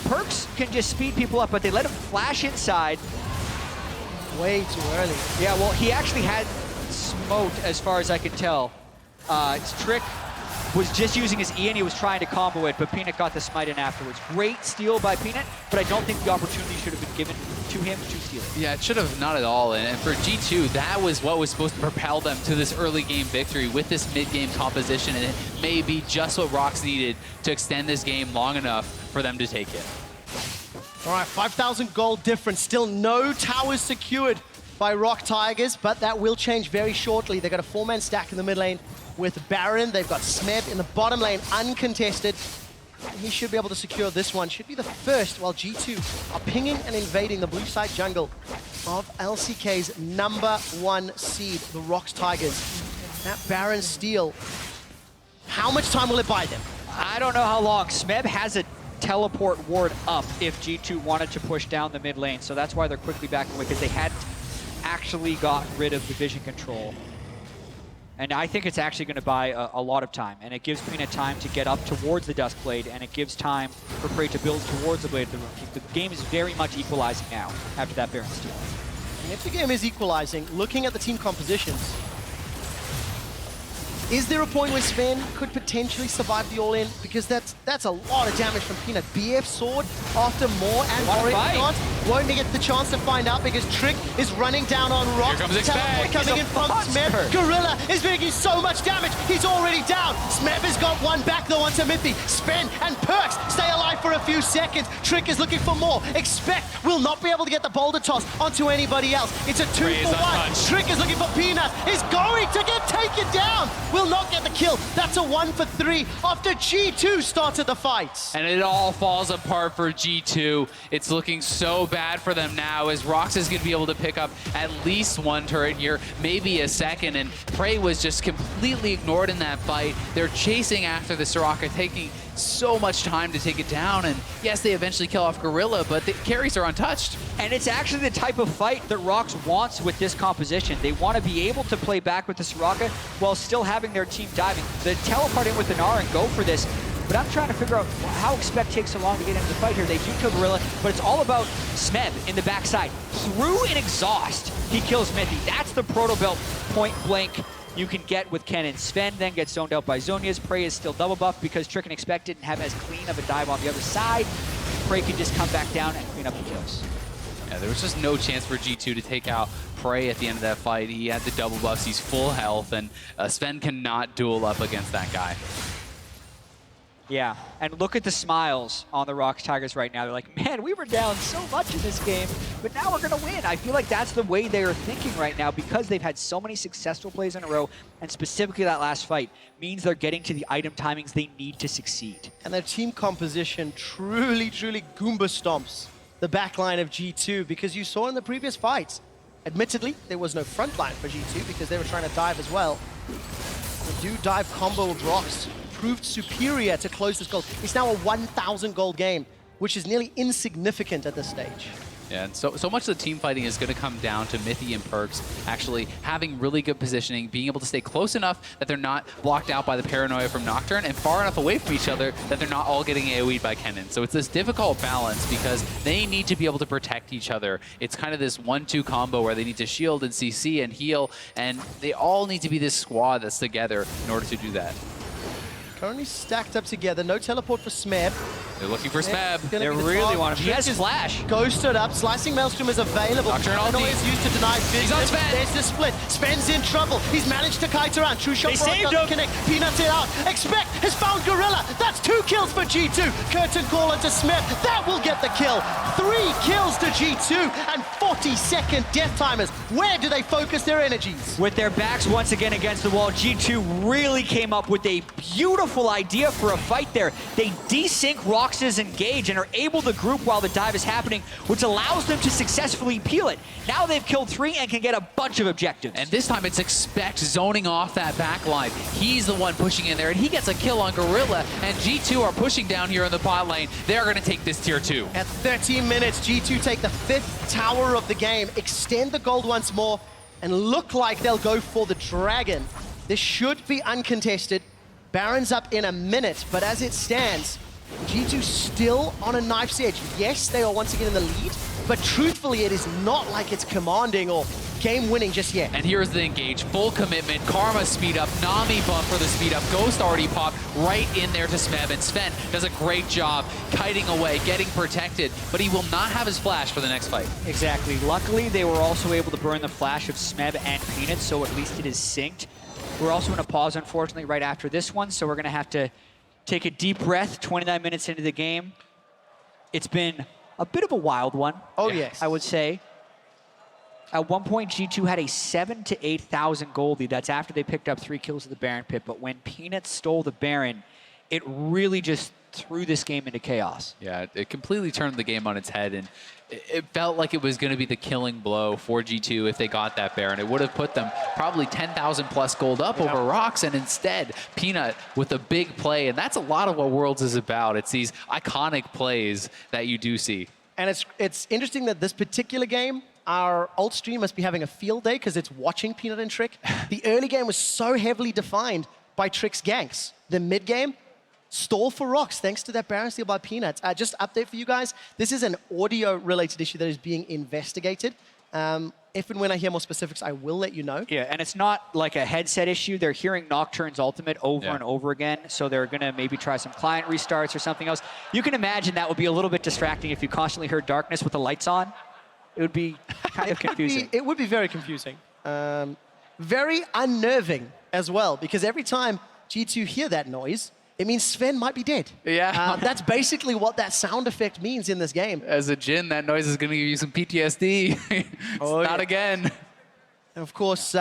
Perks can just speed people up, but they let him flash inside. Way too early. Yeah, well, he actually had smoked as far as I could tell. Trick was just using his E and he was trying to combo it, but Peanut got the smite in afterwards. Great steal by Peanut, but I don't think the opportunity should have been given to him to steal it. Yeah, it should have not at all. And for G2, that was what was supposed to propel them to this early game victory with this mid-game composition, and it may be just what ROX needed to extend this game long enough for them to take it. All right, 5,000 gold difference. Still no towers secured by ROX Tigers, but that will change very shortly. They've got a 4-man stack in the mid lane with Baron. They've got Smeb in the bottom lane, uncontested. He should be able to secure this one. Should be the first, while G2 are pinging and invading the blue side jungle of LCK's #1 seed, the ROX Tigers. That Baron steal, how much time will it buy them? I don't know how long. Smeb has a teleport ward up if G2 wanted to push down the mid lane, so that's why they're quickly backing away, because they hadn't actually got rid of the vision control. And I think it's actually going to buy a lot of time, and it gives Peanut time to get up towards the Dusk Blade, and it gives time for Prey to build towards the Blade of the Rune. The game is very much equalizing now after that Baron steal. And if the game is equalizing, looking at the team compositions, is there a point where Sven could potentially survive the all-in? Because that's a lot of damage from Peanut. BF sword after more, and Warrior won't get the chance to find out because Trick is running down on ROX. Here comes Expect. Coming in from Smeb. Gorilla is making so much damage. He's already down. Smeb has got one back though onto Mithy. Sven and Perks stay alive for a few seconds. Trick is looking for more. Expect will not be able to get the boulder toss onto anybody else. It's a 2-for-1. Trick is looking for Peanut. Is going to get taken down. will not get the kill. That's a 1 for 3 after G2 started the fight. And it all falls apart for G2. It's looking so bad for them now as ROX is going to be able to pick up at least one turret here, maybe a second, and Prey was just completely ignored in that fight. They're chasing after the Soraka, taking so much time to take it down, and yes, they eventually kill off Gorilla, but the carries are untouched. And it's actually the type of fight that ROX wants with this composition. They want to be able to play back with the Soraka while still having their team diving. The teleport in with the Gnar and go for this, but I'm trying to figure out how Expect takes so long to get into the fight here. They do kill Gorilla, but it's all about Smeb in the backside. Through an exhaust, he kills Mithy. That's the Proto Belt point blank you can get with Ken. And Sven then gets zoned out by Zonia's. Prey is still double buffed because Trick and Expect didn't have as clean of a dive on the other side. Prey can just come back down and clean up the kills. Yeah, there was just no chance for G2 to take out Prey at the end of that fight. He had the double buffs, he's full health, and Sven cannot duel up against that guy. Yeah, and look at the smiles on the ROX Tigers right now. They're like, man, we were down so much in this game, but now we're going to win. I feel like that's the way they are thinking right now because they've had so many successful plays in a row, and specifically that last fight means they're getting to the item timings they need to succeed. And their team composition truly, truly Goomba stomps the backline of G2 because you saw in the previous fights, admittedly, there was no front line for G2 because they were trying to dive as well. The do dive combo of ROX proved superior to close this goal. It's now a 1,000 gold game, which is nearly insignificant at this stage. Yeah, and so much of the team fighting is going to come down to Mithy and Perks actually having really good positioning, being able to stay close enough that they're not blocked out by the paranoia from Nocturne, and far enough away from each other that they're not all getting AoE'd by Kennen. So it's this difficult balance because they need to be able to protect each other. It's kind of this 1-2 combo where they need to shield and CC and heal, and they all need to be this squad that's together in order to do that. Currently stacked up together. No teleport for Smeb. They're looking for Smeb. They really want him. He has flash. Ghosted up. Slicing Maelstrom is available. Nocturne is used to deny vision. He's on Sven. There's the split. Sven's in trouble. He's managed to kite around. True shot for doesn't connect. Peanuts it out. Expect has found Gorilla. That's 2 kills for G2. Curtain caller to Smeb. That will get the kill. 3 kills to G2 and 40-second death timers. Where do they focus their energies? With their backs once again against the wall, G2 really came up with a beautiful idea for a fight there. They desync ROX's engage and are able to group while the dive is happening, which allows them to successfully peel it. Now they've killed 3 and can get a bunch of objectives. And this time it's Expect zoning off that back line. He's the one pushing in there, and he gets a kill on Gorilla, and G2 are pushing down here in the bot lane. They're going to take this tier 2. At 13 minutes, G2 take the 5th tower of the game, extend the gold once more, and look like they'll go for the dragon. This should be uncontested. Baron's up in a minute, but as it stands, G2 still on a knife's edge. Yes, they are once again in the lead, but truthfully, it is not like it's commanding or game-winning just yet. And here's the engage, full commitment, Karma speed up, Nami buff for the speed up, Ghost already popped right in there to Smeb, and Sven does a great job kiting away, getting protected, but he will not have his flash for the next fight. Exactly. Luckily, they were also able to burn the flash of Smeb and Peanuts, so at least it is synced. We're also in a pause, unfortunately, right after this one, so we're going to have to take a deep breath 29 minutes into the game. It's been a bit of a wild one. Oh, yes. I would say. At one point, G2 had a 7,000 to 8,000 gold lead. That's after they picked up 3 kills of the Baron pit. But when Peanuts stole the Baron, it really just threw this game into chaos. Yeah, it completely turned the game on its head, and it felt like it was going to be the killing blow for G2 if they got that Baron. It would have put them probably 10,000 plus gold up over ROX, and instead, Peanut with a big play, and that's a lot of what Worlds is about. It's these iconic plays that you do see. And it's interesting that this particular game, our alt stream must be having a field day because it's watching Peanut and Trick. The early game was so heavily defined by Trick's ganks. The mid game, stall for ROX, thanks to that Baron steal by Peanuts. Just update for you guys, this is an audio-related issue that is being investigated. If and when I hear more specifics, I will let you know. Yeah, and it's not like a headset issue. They're hearing Nocturne's ultimate over and over again, so they're going to maybe try some client restarts or something else. You can imagine that would be a little bit distracting if you constantly heard darkness with the lights on. It would be kind of confusing. It would be very confusing. Very unnerving as well, because every time G2 hear that noise, it mees Sven might be dead. Yeah. That's basically what that sound effect means in this game. As a Jhin, that noise is going to give you some PTSD. Not again. And of course,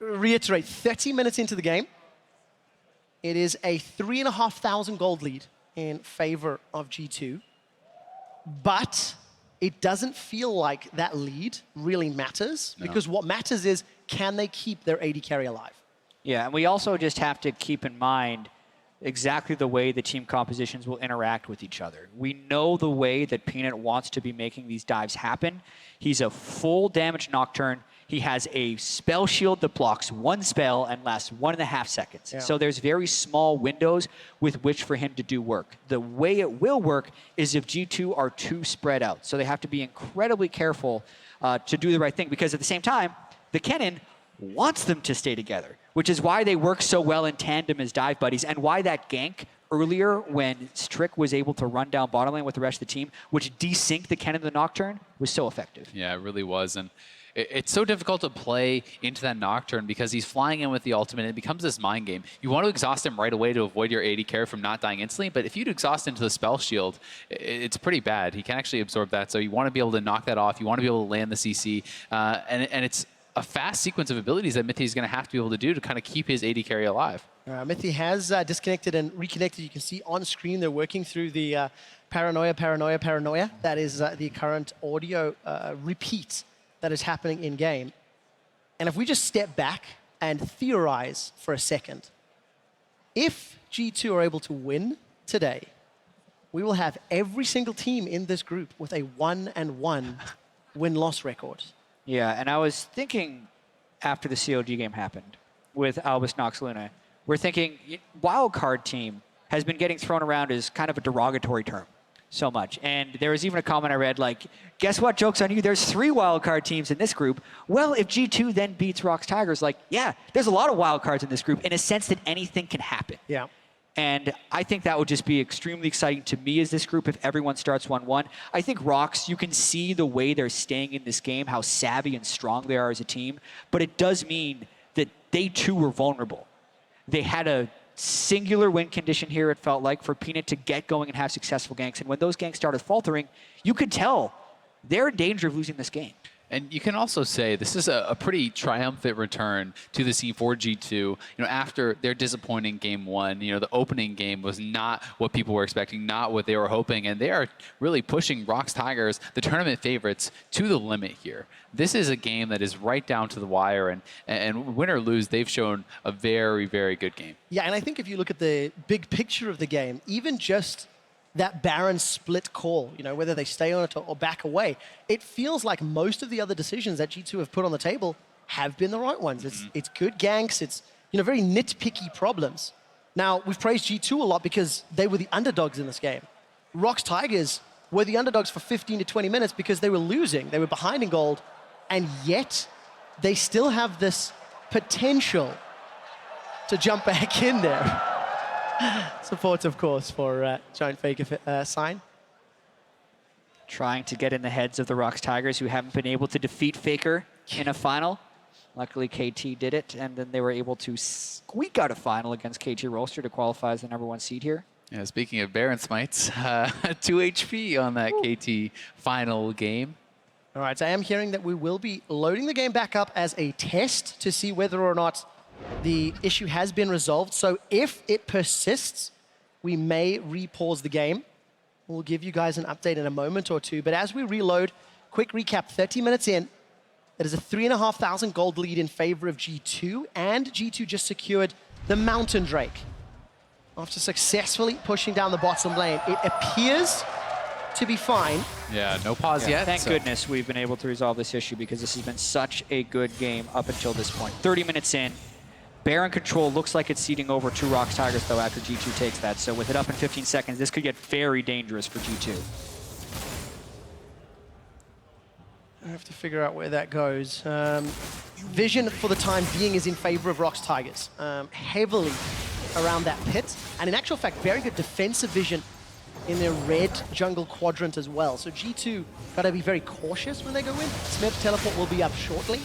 reiterate, 30 minutes into the game, it is a 3,500 gold lead in favor of G2. But it doesn't feel like that lead really matters, because what matters is, can they keep their AD carry alive? Yeah, and we also just have to keep in mind exactly the way the team compositions will interact with each other. We know the way that Peanut wants to be making these dives happen. He's a full damage Nocturne. He has a spell shield that blocks one spell and lasts 1.5 seconds. Yeah. So there's very small windows with which for him to do work. The way it will work is if G2 are too spread out. So they have to be incredibly careful to do the right thing, because at the same time, the Kennen wants them to stay together, which is why they work so well in tandem as dive buddies, and why that gank earlier when Strick was able to run down bottom lane with the rest of the team, which desynced the Kennen the Nocturne, was so effective. Yeah, it really was. And it's so difficult to play into that Nocturne because he's flying in with the ultimate and it becomes this mind game. You want to exhaust him right away to avoid your AD carry from not dying instantly, but if you exhaust into the spell shield, it's pretty bad. He can actually absorb that, so you want to be able to knock that off. You want to be able to land the CC, and it's a fast sequence of abilities that Mithy is going to have to be able to do to kind of keep his AD carry alive. Mithy has disconnected and reconnected. You can see on screen they're working through the paranoia. That is the current audio repeat that is happening in game. And if we just step back and theorize for a second, if G2 are able to win today, we will have every single team in this group with a 1-1 win-loss record. Yeah, and I was thinking after the COG game happened with Albus Nox Luna, we're thinking wildcard team has been getting thrown around as kind of a derogatory term so much. And there was even a comment I read like, guess what, joke's on you, there's 3 wildcard teams in this group. Well, if G2 then beats ROX Tigers, like, yeah, there's a lot of wildcards in this group in a sense that anything can happen. Yeah. And I think that would just be extremely exciting to me as this group if everyone starts 1-1. I think ROX, you can see the way they're staying in this game, how savvy and strong they are as a team. But it does mean that they too were vulnerable. They had a singular win condition here, it felt like, for Peanut to get going and have successful ganks. And when those ganks started faltering, you could tell they're in danger of losing this game. And you can also say this is a pretty triumphant return to the scene for G2. You know, after their disappointing game 1, you know, the opening game was not what people were expecting, not what they were hoping, and they are really pushing ROX Tigers, the tournament favorites, to the limit here. This is a game that is right down to the wire, and win or lose, they've shown a very, very good game. Yeah, and I think if you look at the big picture of the game, even just that Baron split call, you know, whether they stay on it or back away, it feels like most of the other decisions that G2 have put on the table have been the right ones. It's good ganks, it's, you know, very nitpicky problems. Now, we've praised G2 a lot because they were the underdogs in this game. ROX Tigers were the underdogs for 15 to 20 minutes because they were losing, they were behind in gold, and yet they still have this potential to jump back in there. Support, of course, for Giant FLICKR sign. Trying to get in the heads of the ROX Tigers, who haven't been able to defeat FLICKR in a final. Luckily, KT did it, and then they were able to squeak out a final against KT Rolster to qualify as the #1 seed here. Yeah, speaking of Baron Smites, 2 HP on that KT final game. All right, so I am hearing that we will be loading the game back up as a test to see whether or not the issue has been resolved. So if it persists, we may re-pause the game. We'll give you guys an update in a moment or two. But as we reload, quick recap, 30 minutes in, it is a 3,500 gold lead in favor of G2, and G2 just secured the Mountain Drake. After successfully pushing down the bottom lane, it appears to be fine. Yeah, no pause yet. Thank goodness we've been able to resolve this issue, because this has been such a good game up until this point. 30 minutes in. Baron control looks like it's ceding over to ROX Tigers, though, after G2 takes that. So with it up in 15 seconds, this could get very dangerous for G2. I have to figure out where that goes. Vision, for the time being, is in favor of ROX Tigers. Heavily around that pit. And in actual fact, very good defensive vision in their red jungle quadrant as well. So G2 got to be very cautious when they go in. Smith teleport will be up shortly.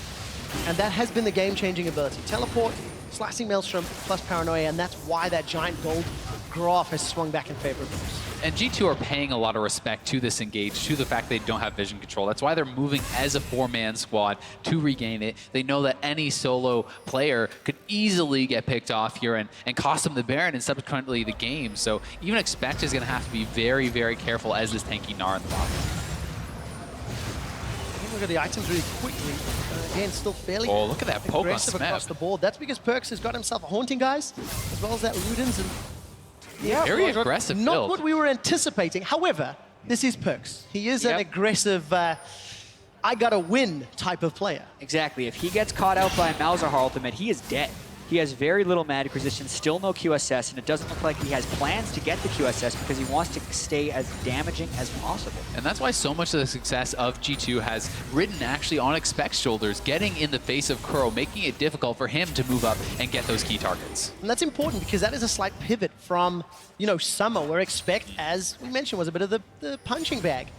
And that has been the game-changing ability. Teleport, Slicing Maelstrom, plus Paranoia, and that's why that giant gold graph has swung back in favor of us. And G2 are paying a lot of respect to this engage, to the fact they don't have vision control. That's why they're moving as a 4-man squad to regain it. They know that any solo player could easily get picked off here and cost them the Baron and subsequently the game. So even Expect is going to have to be very, very careful as this tanky Gnar in the bottom. Look at the items really quickly. Again, still fairly look at that poke on aggressive Smeb. across the board. That's because Perkz has got himself a Haunting, guys, as well as that Ludens. And yeah, very aggressive not build. what we were anticipating. However, this is Perkz. He is an aggressive, I gotta win type of player. Exactly. If he gets caught out by a Malzahar ultimate, he is dead. He has very little magic resistance, still no QSS, and it doesn't look like he has plans to get the QSS because he wants to stay as damaging as possible. And that's why so much of the success of G2 has ridden actually on Expect's shoulders, getting in the face of Kuro, making it difficult for him to move up and get those key targets. And that's important because that is a slight pivot from, you know, Summer, where Expect, as we mentioned, was a bit of the punching bag.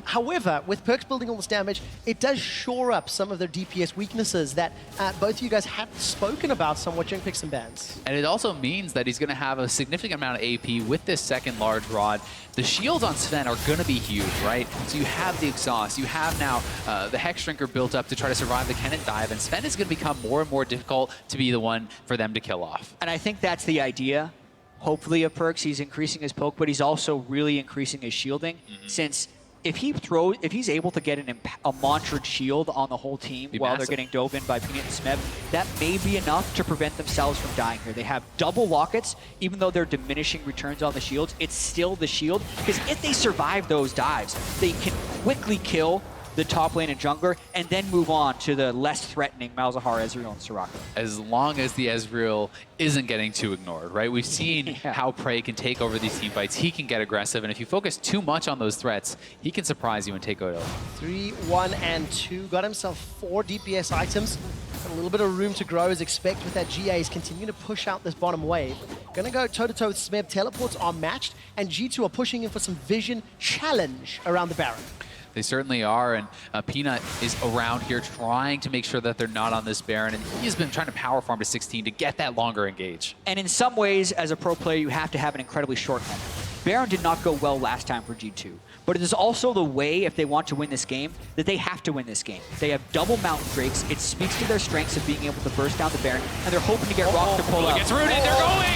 However, with Perkz building all this damage, it does shore up some of their DPS weaknesses that both of you guys have spoken about somewhat during picks and bans. And it also means that he's going to have a significant amount of AP with this second large rod. The shields on Sven are going to be huge, right? So you have the exhaust, you have now the Hex Shrinker built up to try to survive the Kennen dive, and Sven is going to become more and more difficult to be the one for them to kill off. And I think that's the idea, hopefully, of Perkz. He's increasing his poke, but he's also really increasing his shielding, since if he's able to get a Mantrid shield on the whole team while they're getting dove in by Peanut and Smeb, that may be enough to prevent themselves from dying here. They have double lockets, even though they're diminishing returns on the shields, it's still the shield, because if they survive those dives, they can quickly kill the top lane and jungler, and then move on to the less threatening Malzahar, Ezreal, and Soraka. As long as the Ezreal isn't getting too ignored, right? We've seen how Prey can take over these team fights. He can get aggressive, and if you focus too much on those threats, he can surprise you and take out. 3, 1, and 2. Got himself 4 DPS items. Got a little bit of room to grow as Expect with that GA is continuing to push out this bottom wave. Gonna go toe-to-toe with Smeb. Teleports are matched, and G2 are pushing in for some vision challenge around the Baron. They certainly are, and Peanut is around here trying to make sure that they're not on this Baron, and he's been trying to power farm to 16 to get that longer engage. And in some ways, as a pro player, you have to have an incredibly short memory. Baron did not go well last time for G2, but it is also the way, if they want to win this game, that they have to win this game. They have double Mountain Drakes. It speaks to their strengths of being able to burst down the Baron, and they're hoping to get ROX to pull out. Gets rooted, they're going!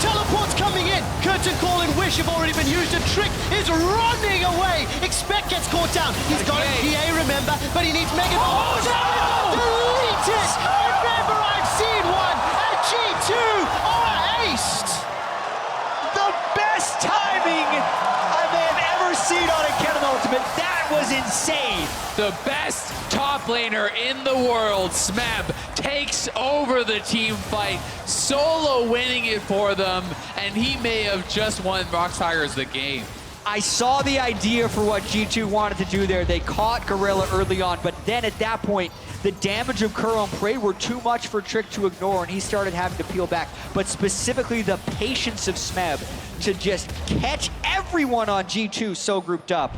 Teleport's coming in! Curtain Call and Wish have already been used, and Trick is running away! Expect gets caught down. He's got a GA, remember, but he needs Mega... Deleted! Remember, I've seen one, and G2 are aced! The best timing I may have ever seen on a Kennen ultimate. That was insane. The best top laner in the world, Smeb, takes over the team fight, solo winning it for them, and he may have just won ROX Tigers the game. I saw the idea for what G2 wanted to do there. They caught Gorilla early on, but then at that point, the damage of Kuro and Prey were too much for Trick to ignore, and he started having to peel back. But specifically, the patience of Smeb to just catch everyone on G2 so grouped up.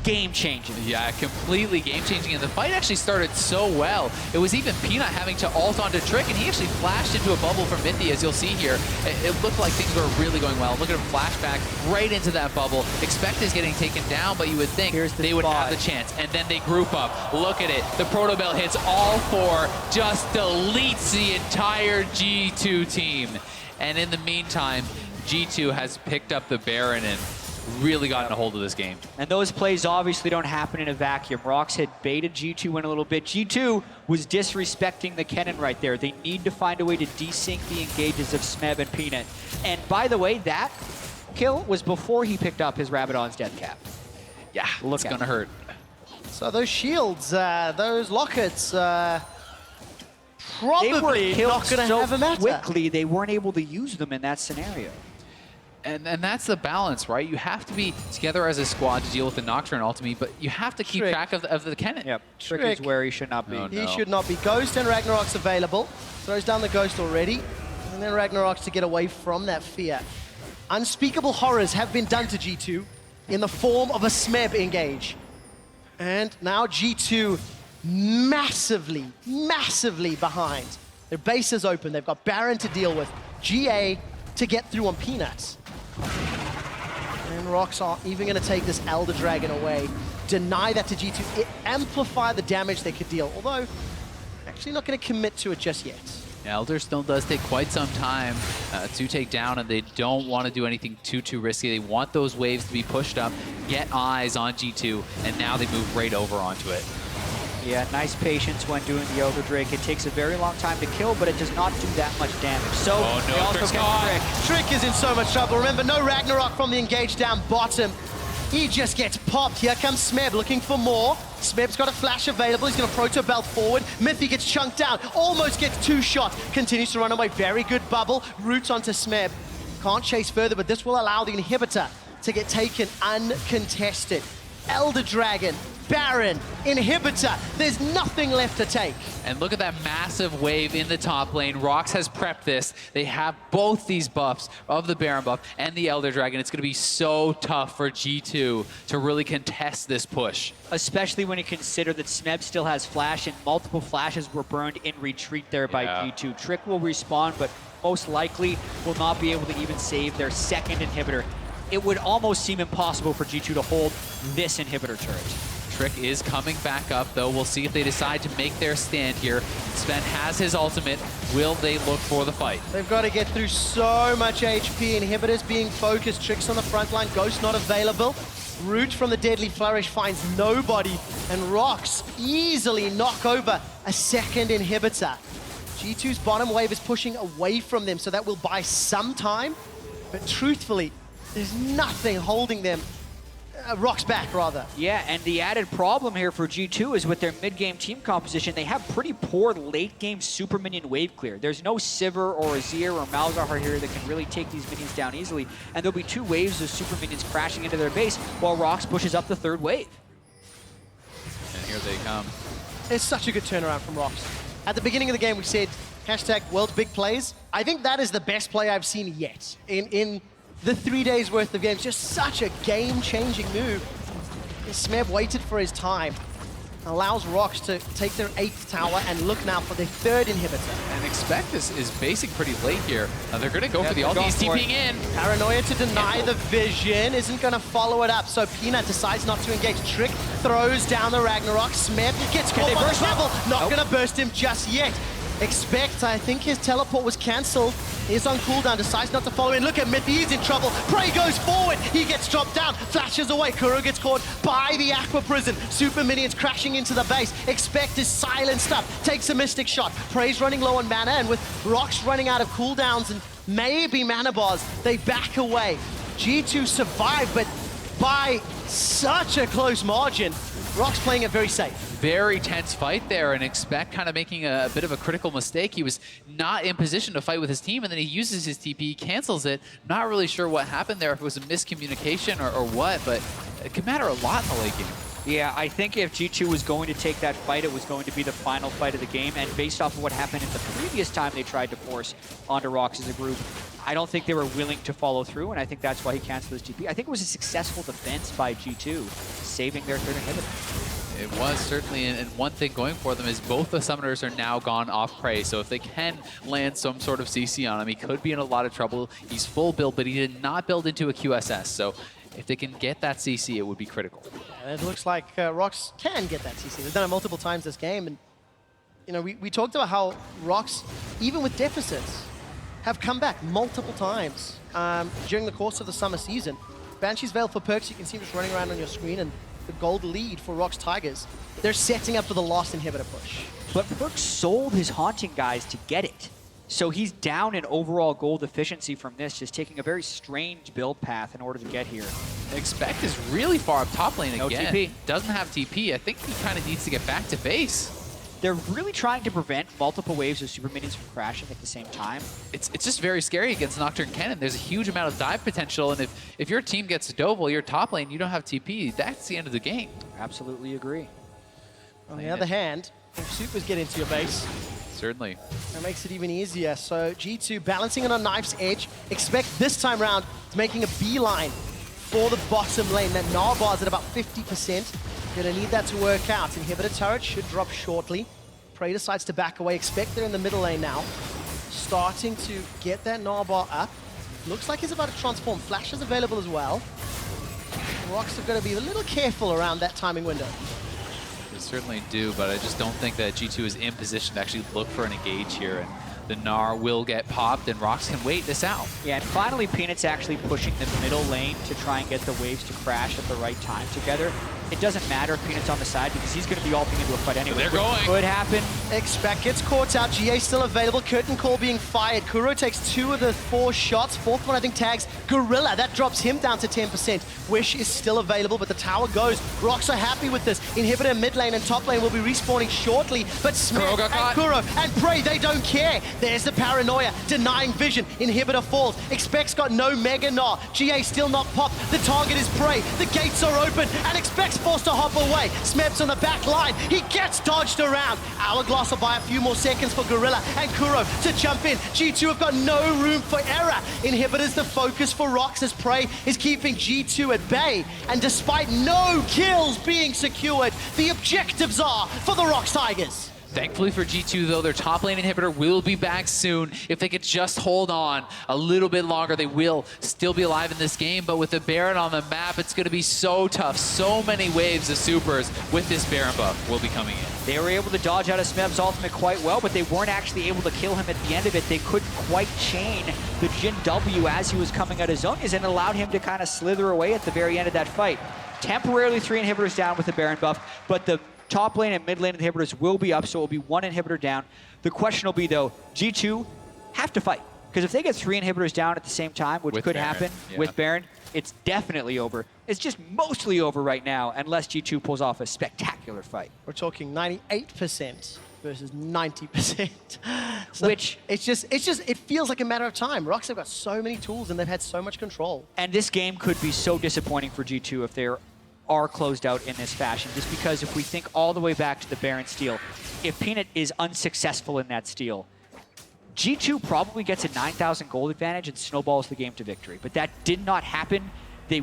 Game-changing. Yeah, completely game-changing, and the fight actually started so well. It was even Peanut having to ult onto Trick, and he actually flashed into a bubble from Mithy, as you'll see here. It looked like things were really going well. Look at him flashback right into that bubble. Expect is getting taken down, but you would think they would have the chance, and then they group up. Look at it. The Protobell hits all 4, just deletes the entire G2 team. And in the meantime, G2 has picked up the Baron and really gotten a hold of this game. And those plays obviously don't happen in a vacuum. ROX had baited G2 in a little bit. G2 was disrespecting the Kennen right there. They need to find a way to desync the engages of Smeb and Peanut. And by the way, that kill was before he picked up his Rabadon's death cap. Yeah, it's gonna hurt. So those shields, those lockets, They were probably killed not going to so have a matter. quickly, they weren't able to use them in that scenario. And that's the balance, right? You have to be together as a squad to deal with the Nocturne ultimate, but you have to keep Trick. track of the Kennen. Yep, Trick Trick. is where he should not be. Oh, He no. should not be. Ghost and Ragnarok's available. Throws down the Ghost already. And then Ragnarok's to get away from that fear. Unspeakable horrors have been done to G2 in the form of a Smeb engage. And now G2 massively, massively behind. Their base is open. They've got Baron to deal with. GA to get through on Peanuts. ROX are even going to take this Elder Dragon away, deny that to G2, amplify the damage they could deal, although actually not going to commit to it just yet. Elder still does take quite some time to take down, and they don't want to do anything too risky. They want those waves to be pushed up, get eyes on G2, and now they move right over onto it. Yeah, nice patience when doing the Elder Drake. It takes a very long time to kill, but it does not do that much damage. So, oh, no, they also Trick's get gone. Trick is in so much trouble. Remember, no Ragnarok from the engage down bottom. He just gets popped. Here comes Smeb looking for more. Smeb's got a flash available. He's going to proto belt forward. Mythy gets chunked down. Almost gets 2 shots. Continues to run away. Very good bubble. Roots onto Smeb. Can't chase further, but this will allow the inhibitor to get taken uncontested. Elder Dragon, Baron, Inhibitor. There's nothing left to take. And look at that massive wave in the top lane. ROX has prepped this. They have both these buffs of the Baron buff and the Elder Dragon. It's going to be so tough for G2 to really contest this push. Especially when you consider that Smeb still has flash, and multiple flashes were burned in retreat there by G2. Trick will respawn, but most likely will not be able to even save their second inhibitor. It would almost seem impossible for G2 to hold this inhibitor turret. Trick is coming back up, though. We'll see if they decide to make their stand here. Sven has his ultimate. Will they look for the fight? They've got to get through so much HP. Inhibitors being focused. Tricks on the front line. Ghost not available. Root from the Deadly Flourish finds nobody. And ROX easily knock over a second inhibitor. G2's bottom wave is pushing away from them, so that will buy some time. But truthfully, there's nothing holding them. ROX back, rather. Yeah, and the added problem here for G2 is with their mid-game team composition, they have pretty poor late-game super minion wave clear. There's no Sivir or Azir or Malzahar here that can really take these minions down easily, and there'll be 2 waves of super minions crashing into their base while ROX pushes up the 3rd wave. And here they come. It's such a good turnaround from ROX. At the beginning of the game, we said, #world big plays. I think that is the best play I've seen yet in the 3 days worth of games. Just such a game-changing move. Smeb waited for his time. Allows ROX to take their 8th tower and look now for their 3rd inhibitor. And Expect is basing pretty late here. They're going to go for the ult. He's TPing in. Paranoia to deny the vision. Isn't going to follow it up. So Peanut decides not to engage. Trick throws down the Ragnarok. Smeb gets caught by the travel. Not going to burst him just yet. Expect, I think his teleport was cancelled. He's on cooldown, decides not to follow in. Look at Mythy, he's in trouble. Prey goes forward, he gets dropped down, flashes away. Kuro gets caught by the Aqua Prison. Super minions crashing into the base. Expect is silenced up, takes a Mystic shot. Prey's running low on mana, and with ROX running out of cooldowns and maybe mana bars, they back away. G2 survive, but by such a close margin. ROX playing it very safe. Very tense fight there, and Expect kind of making a bit of a critical mistake. He was not in position to fight with his team, and then he uses his TP, cancels it. Not really sure what happened there, if it was a miscommunication or what, but it could matter a lot in the late game. Yeah, I think if G2 was going to take that fight, it was going to be the final fight of the game, and based off of what happened in the previous time they tried to force onto ROX as a group, I don't think they were willing to follow through, and I think that's why he canceled his TP. I think it was a successful defense by G2, saving their 3rd inhibitor. It was certainly, and one thing going for them is both the summoners are now gone off Prey, so if they can land some sort of CC on him, he could be in a lot of trouble. He's full build, but he did not build into a QSS, so if they can get that CC, it would be critical. Yeah, it looks like ROX can get that CC. They've done it multiple times this game, and you know, we talked about how ROX, even with deficits, have come back multiple times during the course of the summer season. Banshee's Veil for perks, you can see him just running around on your screen, and the gold lead for ROX Tigers. They're setting up for the last inhibitor push. But Perks sold his Haunting guys to get it. So he's down in overall gold efficiency from this, just taking a very strange build path in order to get here. Expect is really far up top lane No again. TP. Doesn't have TP. I think he kind of needs to get back to base. They're really trying to prevent multiple waves of super minions from crashing at the same time. It's just very scary against Nocturne Cannon. There's a huge amount of dive potential, and if your team gets Doval, your top lane, you don't have TP, that's the end of the game. Absolutely agree. On the other hand, if supers get into your base, Certainly. that makes it even easier. So G2 balancing it on Knife's Edge. Expect this time round making a beeline for the bottom lane. That Narbar's at about 50%. Gonna need that to work out. Inhibitor turret should drop shortly. Prey decides to back away. Expect they're in the middle lane now. Starting to get that Narbar up. Looks like he's about to transform. Flash is available as well. ROX are going to be a little careful around that timing window. They certainly do, but I just don't think that G2 is in position to actually look for an engage here. And the Gnar will get popped, and ROX can wait this out. Yeah, and finally, Peanut's actually pushing the middle lane to try and get the waves to crash at the right time together. It doesn't matter if Peanut's on the side because he's going to be ulting into a fight anyway. They're going. Could happen. Expect gets caught out. GA still available. Curtain call being fired. Kuro takes 2 of the 4 shots. Fourth one, I think, tags Gorilla. That drops him down to 10%. Wish is still available, but the tower goes. ROX are happy with this. Inhibitor mid lane and top lane will be respawning shortly, but Smith and Kuro and Prey, they don't care. There's the paranoia, denying vision. Inhibitor falls. Expect's got no Mega Gnar. GA still not popped. The target is Prey. The gates are open, and Expect's forced to hop away. Smep's on the back line. He gets dodged around. Hourglass will buy a few more seconds for Gorilla and Kuro to jump in. G2 have got no room for error. Inhibitor's the focus for ROX as Prey is keeping G2 at bay. And despite no kills being secured, the objectives are for the ROX Tigers. Thankfully for G2, though, their top lane inhibitor will be back soon. If they could just hold on a little bit longer, they will still be alive in this game. But with the Baron on the map, it's going to be so tough. So many waves of supers with this Baron buff will be coming in. They were able to dodge out of Smeb's ultimate quite well, but they weren't actually able to kill him at the end of it. They couldn't quite chain the Jin W as he was coming out of Zhonya's and allowed him to kind of slither away at the very end of that fight. Temporarily 3 inhibitors down with the Baron buff, but the top lane and mid lane inhibitors will be up, so it will be 1 inhibitor down. The question will be, though, G2 have to fight. Because if they get 3 inhibitors down at the same time, which could happen with Baron, it's definitely over. It's just mostly over right now, unless G2 pulls off a spectacular fight. We're talking 98% versus 90%. So Which it feels like a matter of time. ROX have got so many tools and they've had so much control. And this game could be so disappointing for G2 if they're closed out in this fashion, just because if we think all the way back to the Baron steal, if Peanut is unsuccessful in that steal, G2 probably gets a 9,000 gold advantage and snowballs the game to victory. But that did not happen. They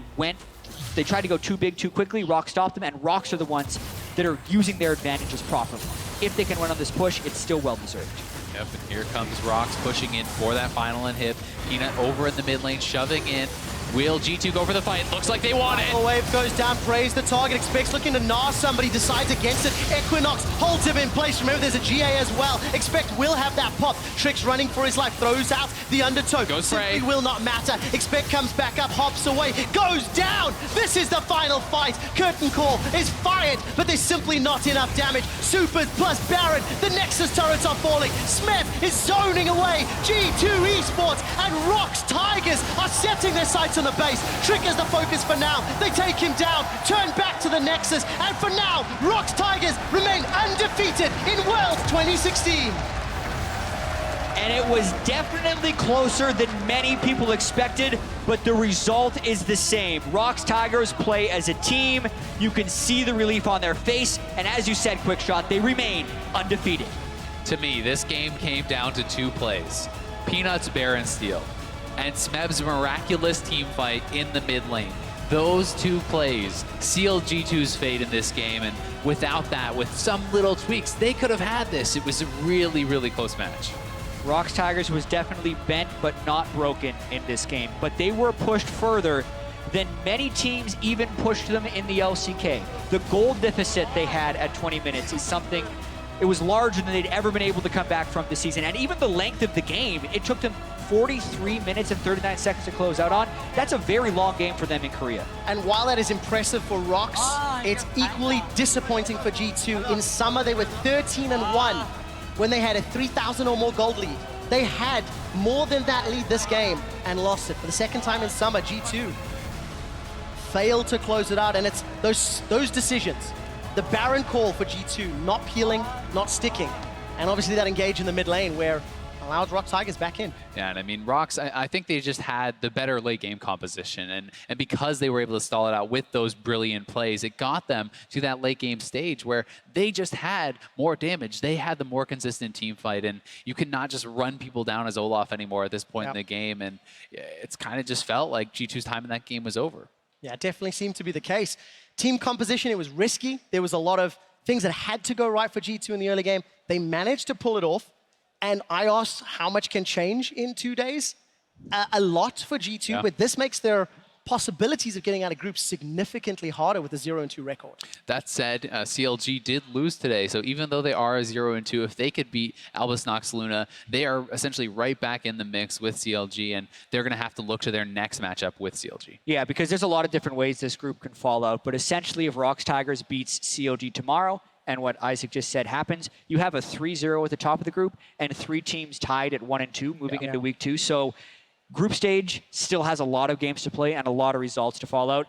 tried to go too big too quickly, ROX stopped them, and ROX are the ones that are using their advantages properly. If they can run on this push, it's still well-deserved. Yep, and here comes ROX pushing in for that final inhib. Peanut over in the mid lane, shoving in. Will G2 go for the fight? Looks like they want it. The wave goes down, Praise the target, Expects looking to gnar somebody, decides against it. Equinox holds him in place. Remember, there's a GA as well. Expect will have that pop. Tricks running for his life, throws out the undertow. Goes Simply Prey. will not matter. Expect comes back up, hops away, goes down. This is the final fight. Curtain call is fired, but there's simply not enough damage. Supers plus Baron. The Nexus turrets are falling. Smith is zoning away. G2 Esports and ROX Tigers are setting their sights on the base. Trick is the focus for now. They take him down, turn back to the Nexus, and for now, ROX Tigers remain undefeated in Worlds 2016. And it was definitely closer than many people expected, but the result is the same. ROX Tigers play as a team. You can see the relief on their face, and as you said, Quickshot, they remain undefeated. To me, this game came down to 2 plays. Peanut's Baron steal and Smeb's miraculous team fight in the mid lane. Those 2 plays sealed G2's fate in this game, and without that, with some little tweaks, they could have had this. It was a really, really close match. ROX Tigers was definitely bent but not broken in this game, but they were pushed further than many teams even pushed them in the LCK. The gold deficit they had at 20 minutes is something, it was larger than they'd ever been able to come back from this season. And even the length of the game, it took them 43 minutes and 39 seconds to close out on. That's a very long game for them in Korea. And while that is impressive for ROX, it's equally disappointing for G2. In summer, they were 13-1 when they had a 3,000 or more gold lead. They had more than that lead this game and lost it. For the second time in summer, G2 failed to close it out, and it's those decisions. The Baron call for G2, not peeling, not sticking, and obviously that engage in the mid lane where allowed ROX Tigers back in. Yeah, and I mean, ROX, I think they just had the better late game composition, and because they were able to stall it out with those brilliant plays, it got them to that late game stage where they just had more damage. They had the more consistent team fight, and you could not just run people down as Olaf anymore at this point in the game, and it's kind of just felt like G2's time in that game was over. Yeah, it definitely seemed to be the case. Team composition, it was risky. There was a lot of things that had to go right for G2 in the early game. They managed to pull it off. And I asked how much can change in 2 days. A lot for G2, but this makes their possibilities of getting out of groups significantly harder with a 0-2 record. That said, CLG did lose today, so even though they are a 0-2, if they could beat Albus Nox Luna, they are essentially right back in the mix with CLG, and they're going to have to look to their next matchup with CLG. Yeah, because there's a lot of different ways this group can fall out, but essentially if ROX Tigers beats CLG tomorrow, and what Isaac just said happens, you have a 3-0 at the top of the group, and 3 teams tied at 1 and 2 moving into week 2, so group stage still has a lot of games to play and a lot of results to fall out.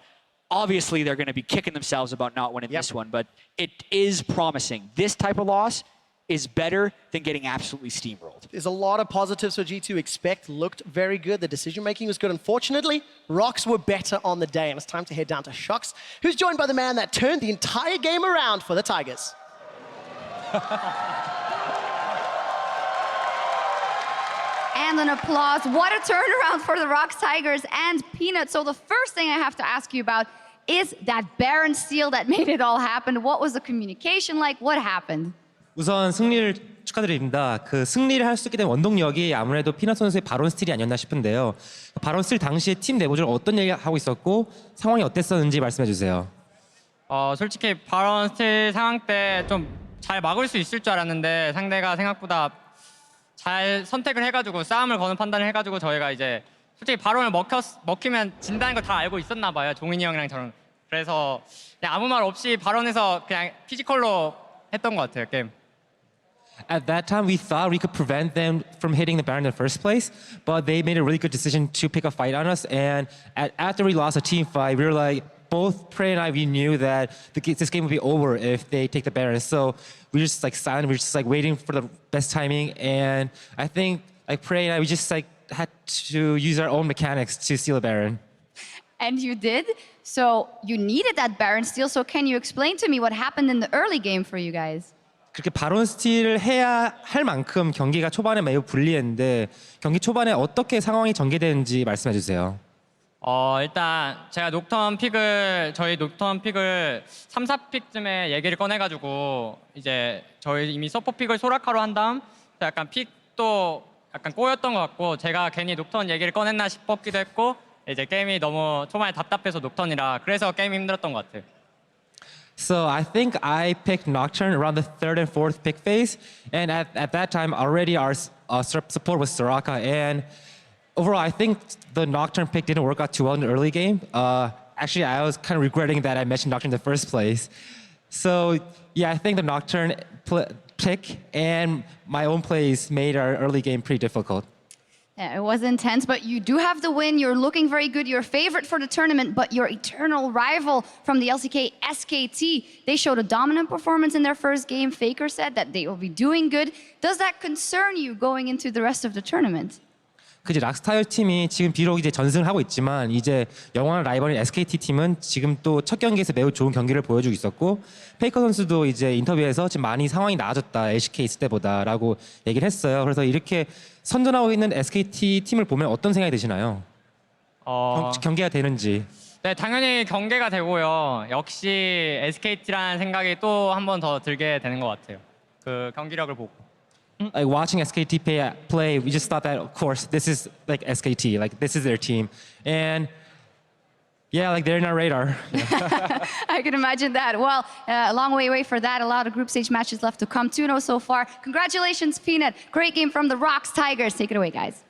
Obviously, they're going to be kicking themselves about not winning this one, but it is promising. This type of loss is better than getting absolutely steamrolled. There's a lot of positives for G2. Expect looked very good. The decision-making was good. Unfortunately, ROX were better on the day, and it's time to head down to Shox, who's joined by the man that turned the entire game around for the Tigers. And an applause. What a turnaround for the ROX Tigers and Peanut. So the first thing I have to ask you about is that Baron steal that made it all happen. What was the communication like? What happened? 우선 승리를 축하드립니다. 그 승리를 할 수 있게 된 원동력이 아무래도 피넛 선수의 바론 스틸이 아니었나 싶은데요. 바론 스틸 당시에 팀 내부적으로 어떤 얘기 하고 있었고 상황이 어땠었는지 말씀해 주세요. 솔직히 바론 스틸 상황 때 좀 잘 막을 수 있을 줄 알았는데 상대가 생각보다 잘 선택을 해가지고 싸움을 거는 판단을 해가지고 저희가 이제 솔직히 바론을 먹히면 진다는 걸 다 알고 있었나 봐요. 종인이 형이랑 저는. 그래서 그냥 아무 말 없이 바론에서 그냥 피지컬로 했던 것 같아요, 게임. At that time, we thought we could prevent them from hitting the Baron in the first place, but they made a really good decision to pick a fight on us. And after we lost a team fight, we were like, both Prey and I, we knew that this game would be over if they take the Baron. So we were just like silent. We were just like waiting for the best timing. And I think like Prey and I, we just like had to use our own mechanics to steal the Baron. And you did. So you needed that Baron steal. So can you explain to me what happened in the early game for you guys? 그렇게 바론 스틸을 해야 할 만큼 경기가 초반에 매우 불리했는데 경기 초반에 어떻게 상황이 전개되는지 말씀해 주세요. 일단 제가 저희 녹턴 픽을 3, 4픽쯤에 얘기를 꺼내가지고 이제 저희 이미 서포 픽을 소라카로 한 다음 약간 픽도 약간 꼬였던 것 같고 제가 괜히 녹턴 얘기를 꺼냈나 싶었기도 했고 이제 게임이 너무 초반에 답답해서 녹턴이라 그래서 게임이 힘들었던 것 같아요. So I think I picked Nocturne around the 3rd and 4th pick phase, and at that time already our support was Soraka, and overall I think the Nocturne pick didn't work out too well in the early game. Actually, I was kind of regretting that I mentioned Nocturne in the first place. So yeah, I think the Nocturne pick and my own plays made our early game pretty difficult. Yeah, it was intense, but you do have the win. You're looking very good. You're a favorite for the tournament, but your eternal rival from the LCK, SKT, they showed a dominant performance in their first game. FLICKR said that they will be doing good. Does that concern you going into the rest of the tournament? 그지 락스타일 팀이 지금 비록 이제 전승을 하고 있지만 이제 영원한 라이벌인 SKT 팀은 지금 또 첫 경기에서 매우 좋은 경기를 보여주고 있었고 페이커 선수도 이제 인터뷰에서 지금 많이 상황이 나아졌다 LCK 있을 때보다라고 얘기를 했어요. 그래서 이렇게 선전하고 있는 SKT 팀을 보면 어떤 생각이 드시나요? 경기가 되는지. 네, 당연히 경계가 되고요. 역시 SKT라는 생각이 또 한 번 더 들게 되는 것 같아요. 그 경기력을 보고. Like watching SKT play, we just thought that, of course, this is like SKT, like this is their team, and yeah, like they're in our radar. I can imagine that. Well, a long way away for that. A lot of group stage matches left to come. 2-0 so far. Congratulations, Peanut. Great game from the ROX Tigers. Take it away, guys.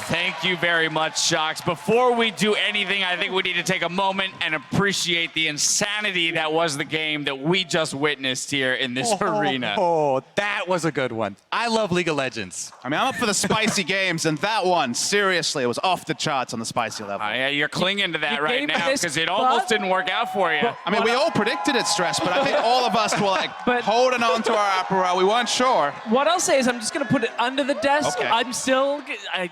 Thank you very much, Shox. Before we do anything, I think we need to take a moment and appreciate the insanity that was the game that we just witnessed here in this arena. Oh, that was a good one. I love League of Legends. I mean, I'm up for the spicy games, and that one, seriously, it was off the charts on the spicy level. Yeah, you're clinging to that You right gave now this because it almost didn't work out for you. I mean, we all predicted it, Stress, but I think all of us were like But- holding on to our apparel. We weren't sure. What I'll say is I'm just going to put it under the desk. Okay. I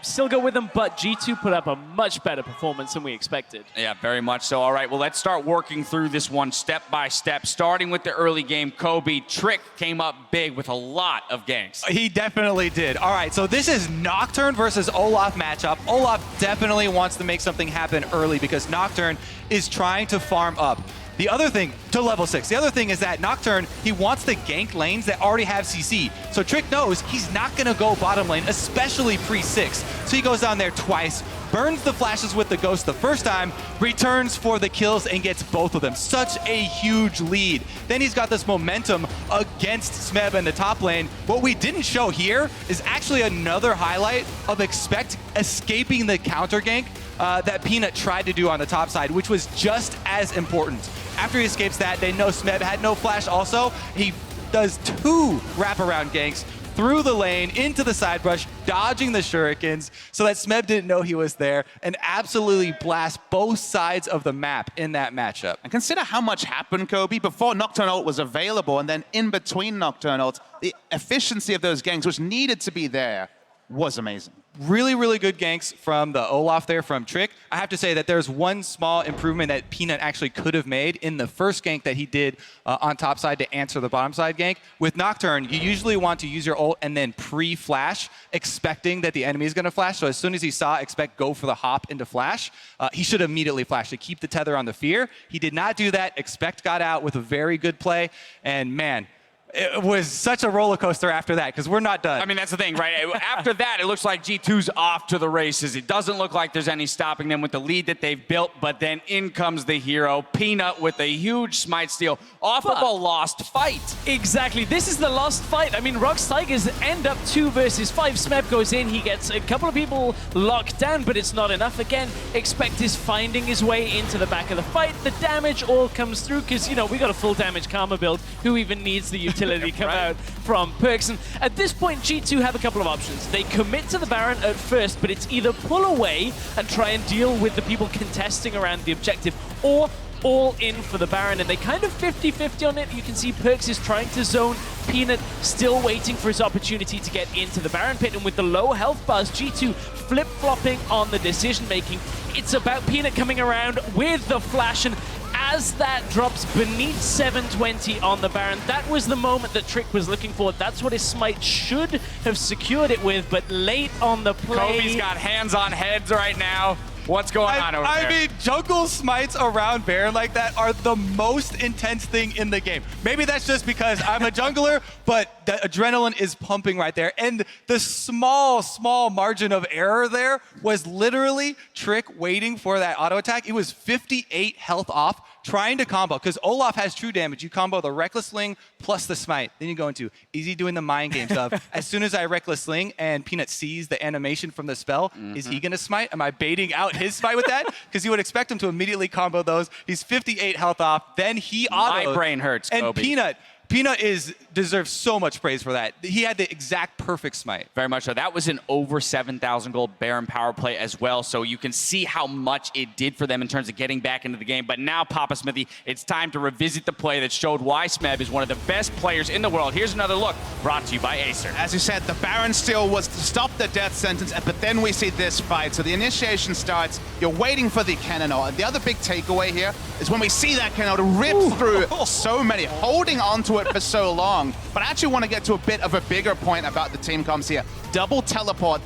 still go with them, but G2 put up a much better performance than we expected. Yeah, very much so. All right, well, let's start working through this one step by step. Starting with the early game, Kobe. Trick came up big with a lot of ganks. He definitely did. All right, so this is Nocturne versus Olaf matchup. Olaf definitely wants to make something happen early because Nocturne is trying to farm up. The other thing, to level 6, the other thing is that Nocturne, he wants to gank lanes that already have CC. So Trick knows he's not going to go bottom lane, especially pre-6. So he goes down there twice, burns the flashes with the Ghost the first time, returns for the kills and gets both of them. Such a huge lead. Then he's got this momentum against Smeb in the top lane. What we didn't show here is actually another highlight of Expect escaping the counter gank that Peanut tried to do on the top side, which was just as important. After he escapes that, they know Smeb had no flash also. He does 2 wraparound ganks through the lane, into the side brush, dodging the shurikens so that Smeb didn't know he was there, and absolutely blast both sides of the map in that matchup. And consider how much happened, Kobe, before Nocturne ult was available, and then in between Nocturne ults, the efficiency of those ganks, which needed to be there, was amazing. Really, really good ganks from the Olaf there from Trick. I have to say that there's one small improvement that Peanut actually could have made in the first gank that he did on top side to answer the bottom side gank. With Nocturne, you usually want to use your ult and then pre-flash, expecting that the enemy is going to flash. So as soon as he saw Expect go for the hop into flash, he should immediately flash to keep the tether on the fear. He did not do that. Expect got out with a very good play, and man, it was such a roller coaster after that, because we're not done. I mean, that's the thing, right? After that, it looks like G2's off to the races. It doesn't look like there's any stopping them with the lead that they've built, but then in comes the hero, Peanut, with a huge smite steal off of a lost fight. Exactly. This is the lost fight. I mean, ROX Tigers end up 2 versus 5. Smeb goes in. He gets a couple of people locked down, but it's not enough. Again, Expect is finding his way into the back of the fight. The damage all comes through because, you know, we got a full damage Karma build. Who even needs the utility come out from Perks? And at this point, G2 have a couple of options. They commit to the Baron at first, but it's either pull away and try and deal with the people contesting around the objective, or all in for the Baron, and they kind of 50-50 on it. You can see Perks is trying to zone, Peanut still waiting for his opportunity to get into the Baron pit, and with the low health bars, G2 flip-flopping on the decision-making. It's about Peanut coming around with the flash, and as that drops beneath 720 on the Baron, that was the moment that Trick was looking for. That's what his smite should have secured it with, but late on the play... Kobe's got hands on heads right now. What's going on over there? I mean, jungle smites around Baron like that are the most intense thing in the game. Maybe that's just because I'm a jungler, but the adrenaline is pumping right there. And the small margin of error there was literally Trick waiting for that auto attack. It was 58 health off, trying to combo, because Olaf has true damage. You combo the Reckless Sling plus the Smite. Then you go into easy doing the mind games of, as soon as I Reckless Sling and Peanut sees the animation from the spell, is he going to Smite? Am I baiting out his Smite with that? Because you would expect him to immediately combo those. He's 58 health off. Then he autos. My brain hurts, And Kobe. Peanut deserves so much praise for that. He had the exact perfect smite. Very much so. That was an over 7,000 gold Baron power play as well, so you can see how much it did for them in terms of getting back into the game. But now, Papa Smithy, it's time to revisit the play that showed why Smeb is one of the best players in the world. Here's another look, brought to you by Acer. As you said, the Baron steal was to stop the death sentence, but then we see this fight. So the initiation starts, you're waiting for the cannon ult. The other big takeaway here is when we see that cannon ult rip through so many, holding onto it for so long. But I actually want to get to a bit of a bigger point about the team comms here. Double teleport,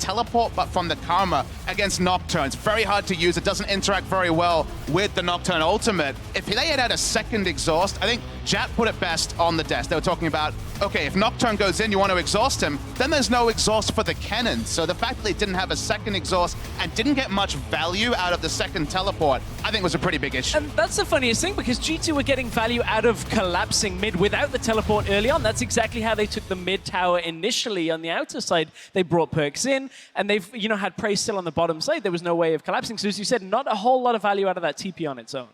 but from the Karma against Nocturne. It's very hard to use. It doesn't interact very well with the Nocturne ultimate. If they had had a second exhaust, I think Jat put it best on the desk. They were talking about, okay, if Nocturne goes in, you want to exhaust him, then there's no exhaust for the cannon. So the fact that they didn't have a second exhaust and didn't get much value out of the second teleport, I think was a pretty big issue. And that's the funniest thing, because G2 were getting value out of collapsing mid without the teleport early on. That's exactly how they took the mid tower initially on the outer side. They brought Perks in, and they've had Prey still on the bottom side. There was no way of collapsing. So as you said, not a whole lot of value out of that TP on its own.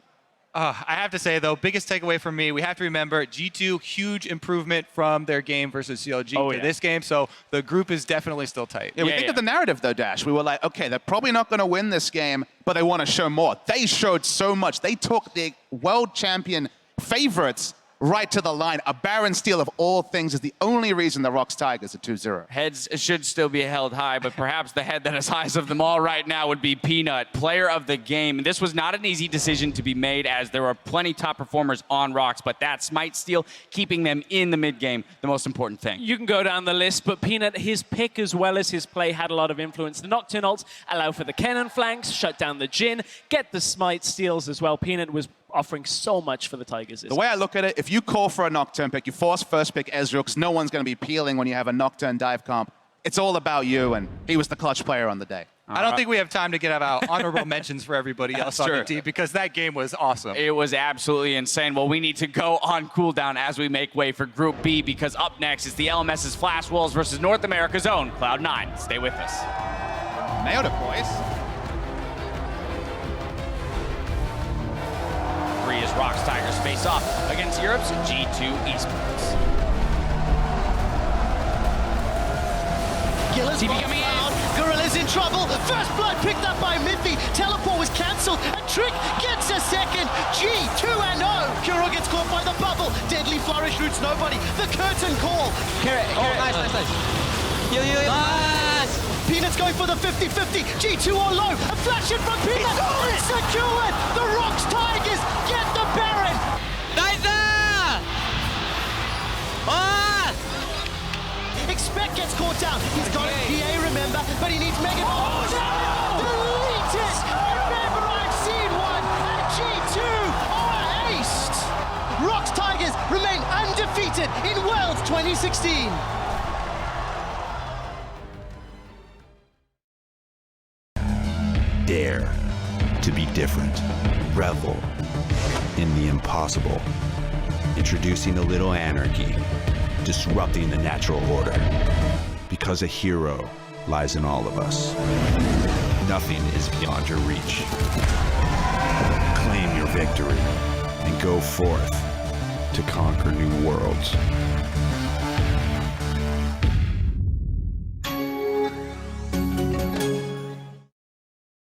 I have to say, though, biggest takeaway from me, we have to remember G2, huge improvement from their game versus CLG to this game, so the group is definitely still tight. Yeah, we think of the narrative, though, Dash. We were like, okay, they're probably not going to win this game, but they want to show more. They showed so much. They took the world champion favorites right to the line. A Baron steal of all things is the only reason the ROX Tigers are 2-0. Heads should still be held high, but perhaps the head that is highest of them all right now would be Peanut, player of the game. This was not an easy decision to be made, as there were plenty top performers on ROX, but that smite steal, keeping them in the mid game, the most important thing. You can go down the list, but Peanut, his pick as well as his play had a lot of influence. The Nocturne ults allow for the cannon flanks, shut down the Jhin, get the smite steals as well. Peanut was offering so much for the Tigers. The way I look at it, if you call for a Nocturne pick, you force first pick Ezreal, because no one's going to be peeling when you have a Nocturne dive comp. It's all about you, and he was the clutch player on the day. I don't think we have time to get out honorable mentions for everybody else on the team because that game was awesome. It was absolutely insane. Well, we need to go on cooldown as we make way for Group B because up next is the LMS's Flash Wolves versus North America's own Cloud9. Stay with us. Nailed it, boys. 3 as ROX Tigers face off against Europe's G2 Esports. Gillis TV coming in. Gorilla's in trouble. First blood picked up by Miffy. Teleport was cancelled. And Trick gets a second. G2 and 0. Kuro gets caught by the bubble. Deadly flourish roots nobody. The curtain call. nice. Nice. Peanut's going for the 50-50. G2 all low. A flash in from Peanut. It's secured. The ROX Tigers get the Baron. Expect gets caught down. He's got a PA, remember, but he needs Mega. Oh, no! Deleted! Remember, I've seen one, and G2 are aced! ROX Tigers remain undefeated in Worlds 2016. Dare to be different. Revel in the impossible. Introducing a little anarchy. Disrupting the natural order. Because a hero lies in all of us. Nothing is beyond your reach. Claim your victory and go forth to conquer new worlds.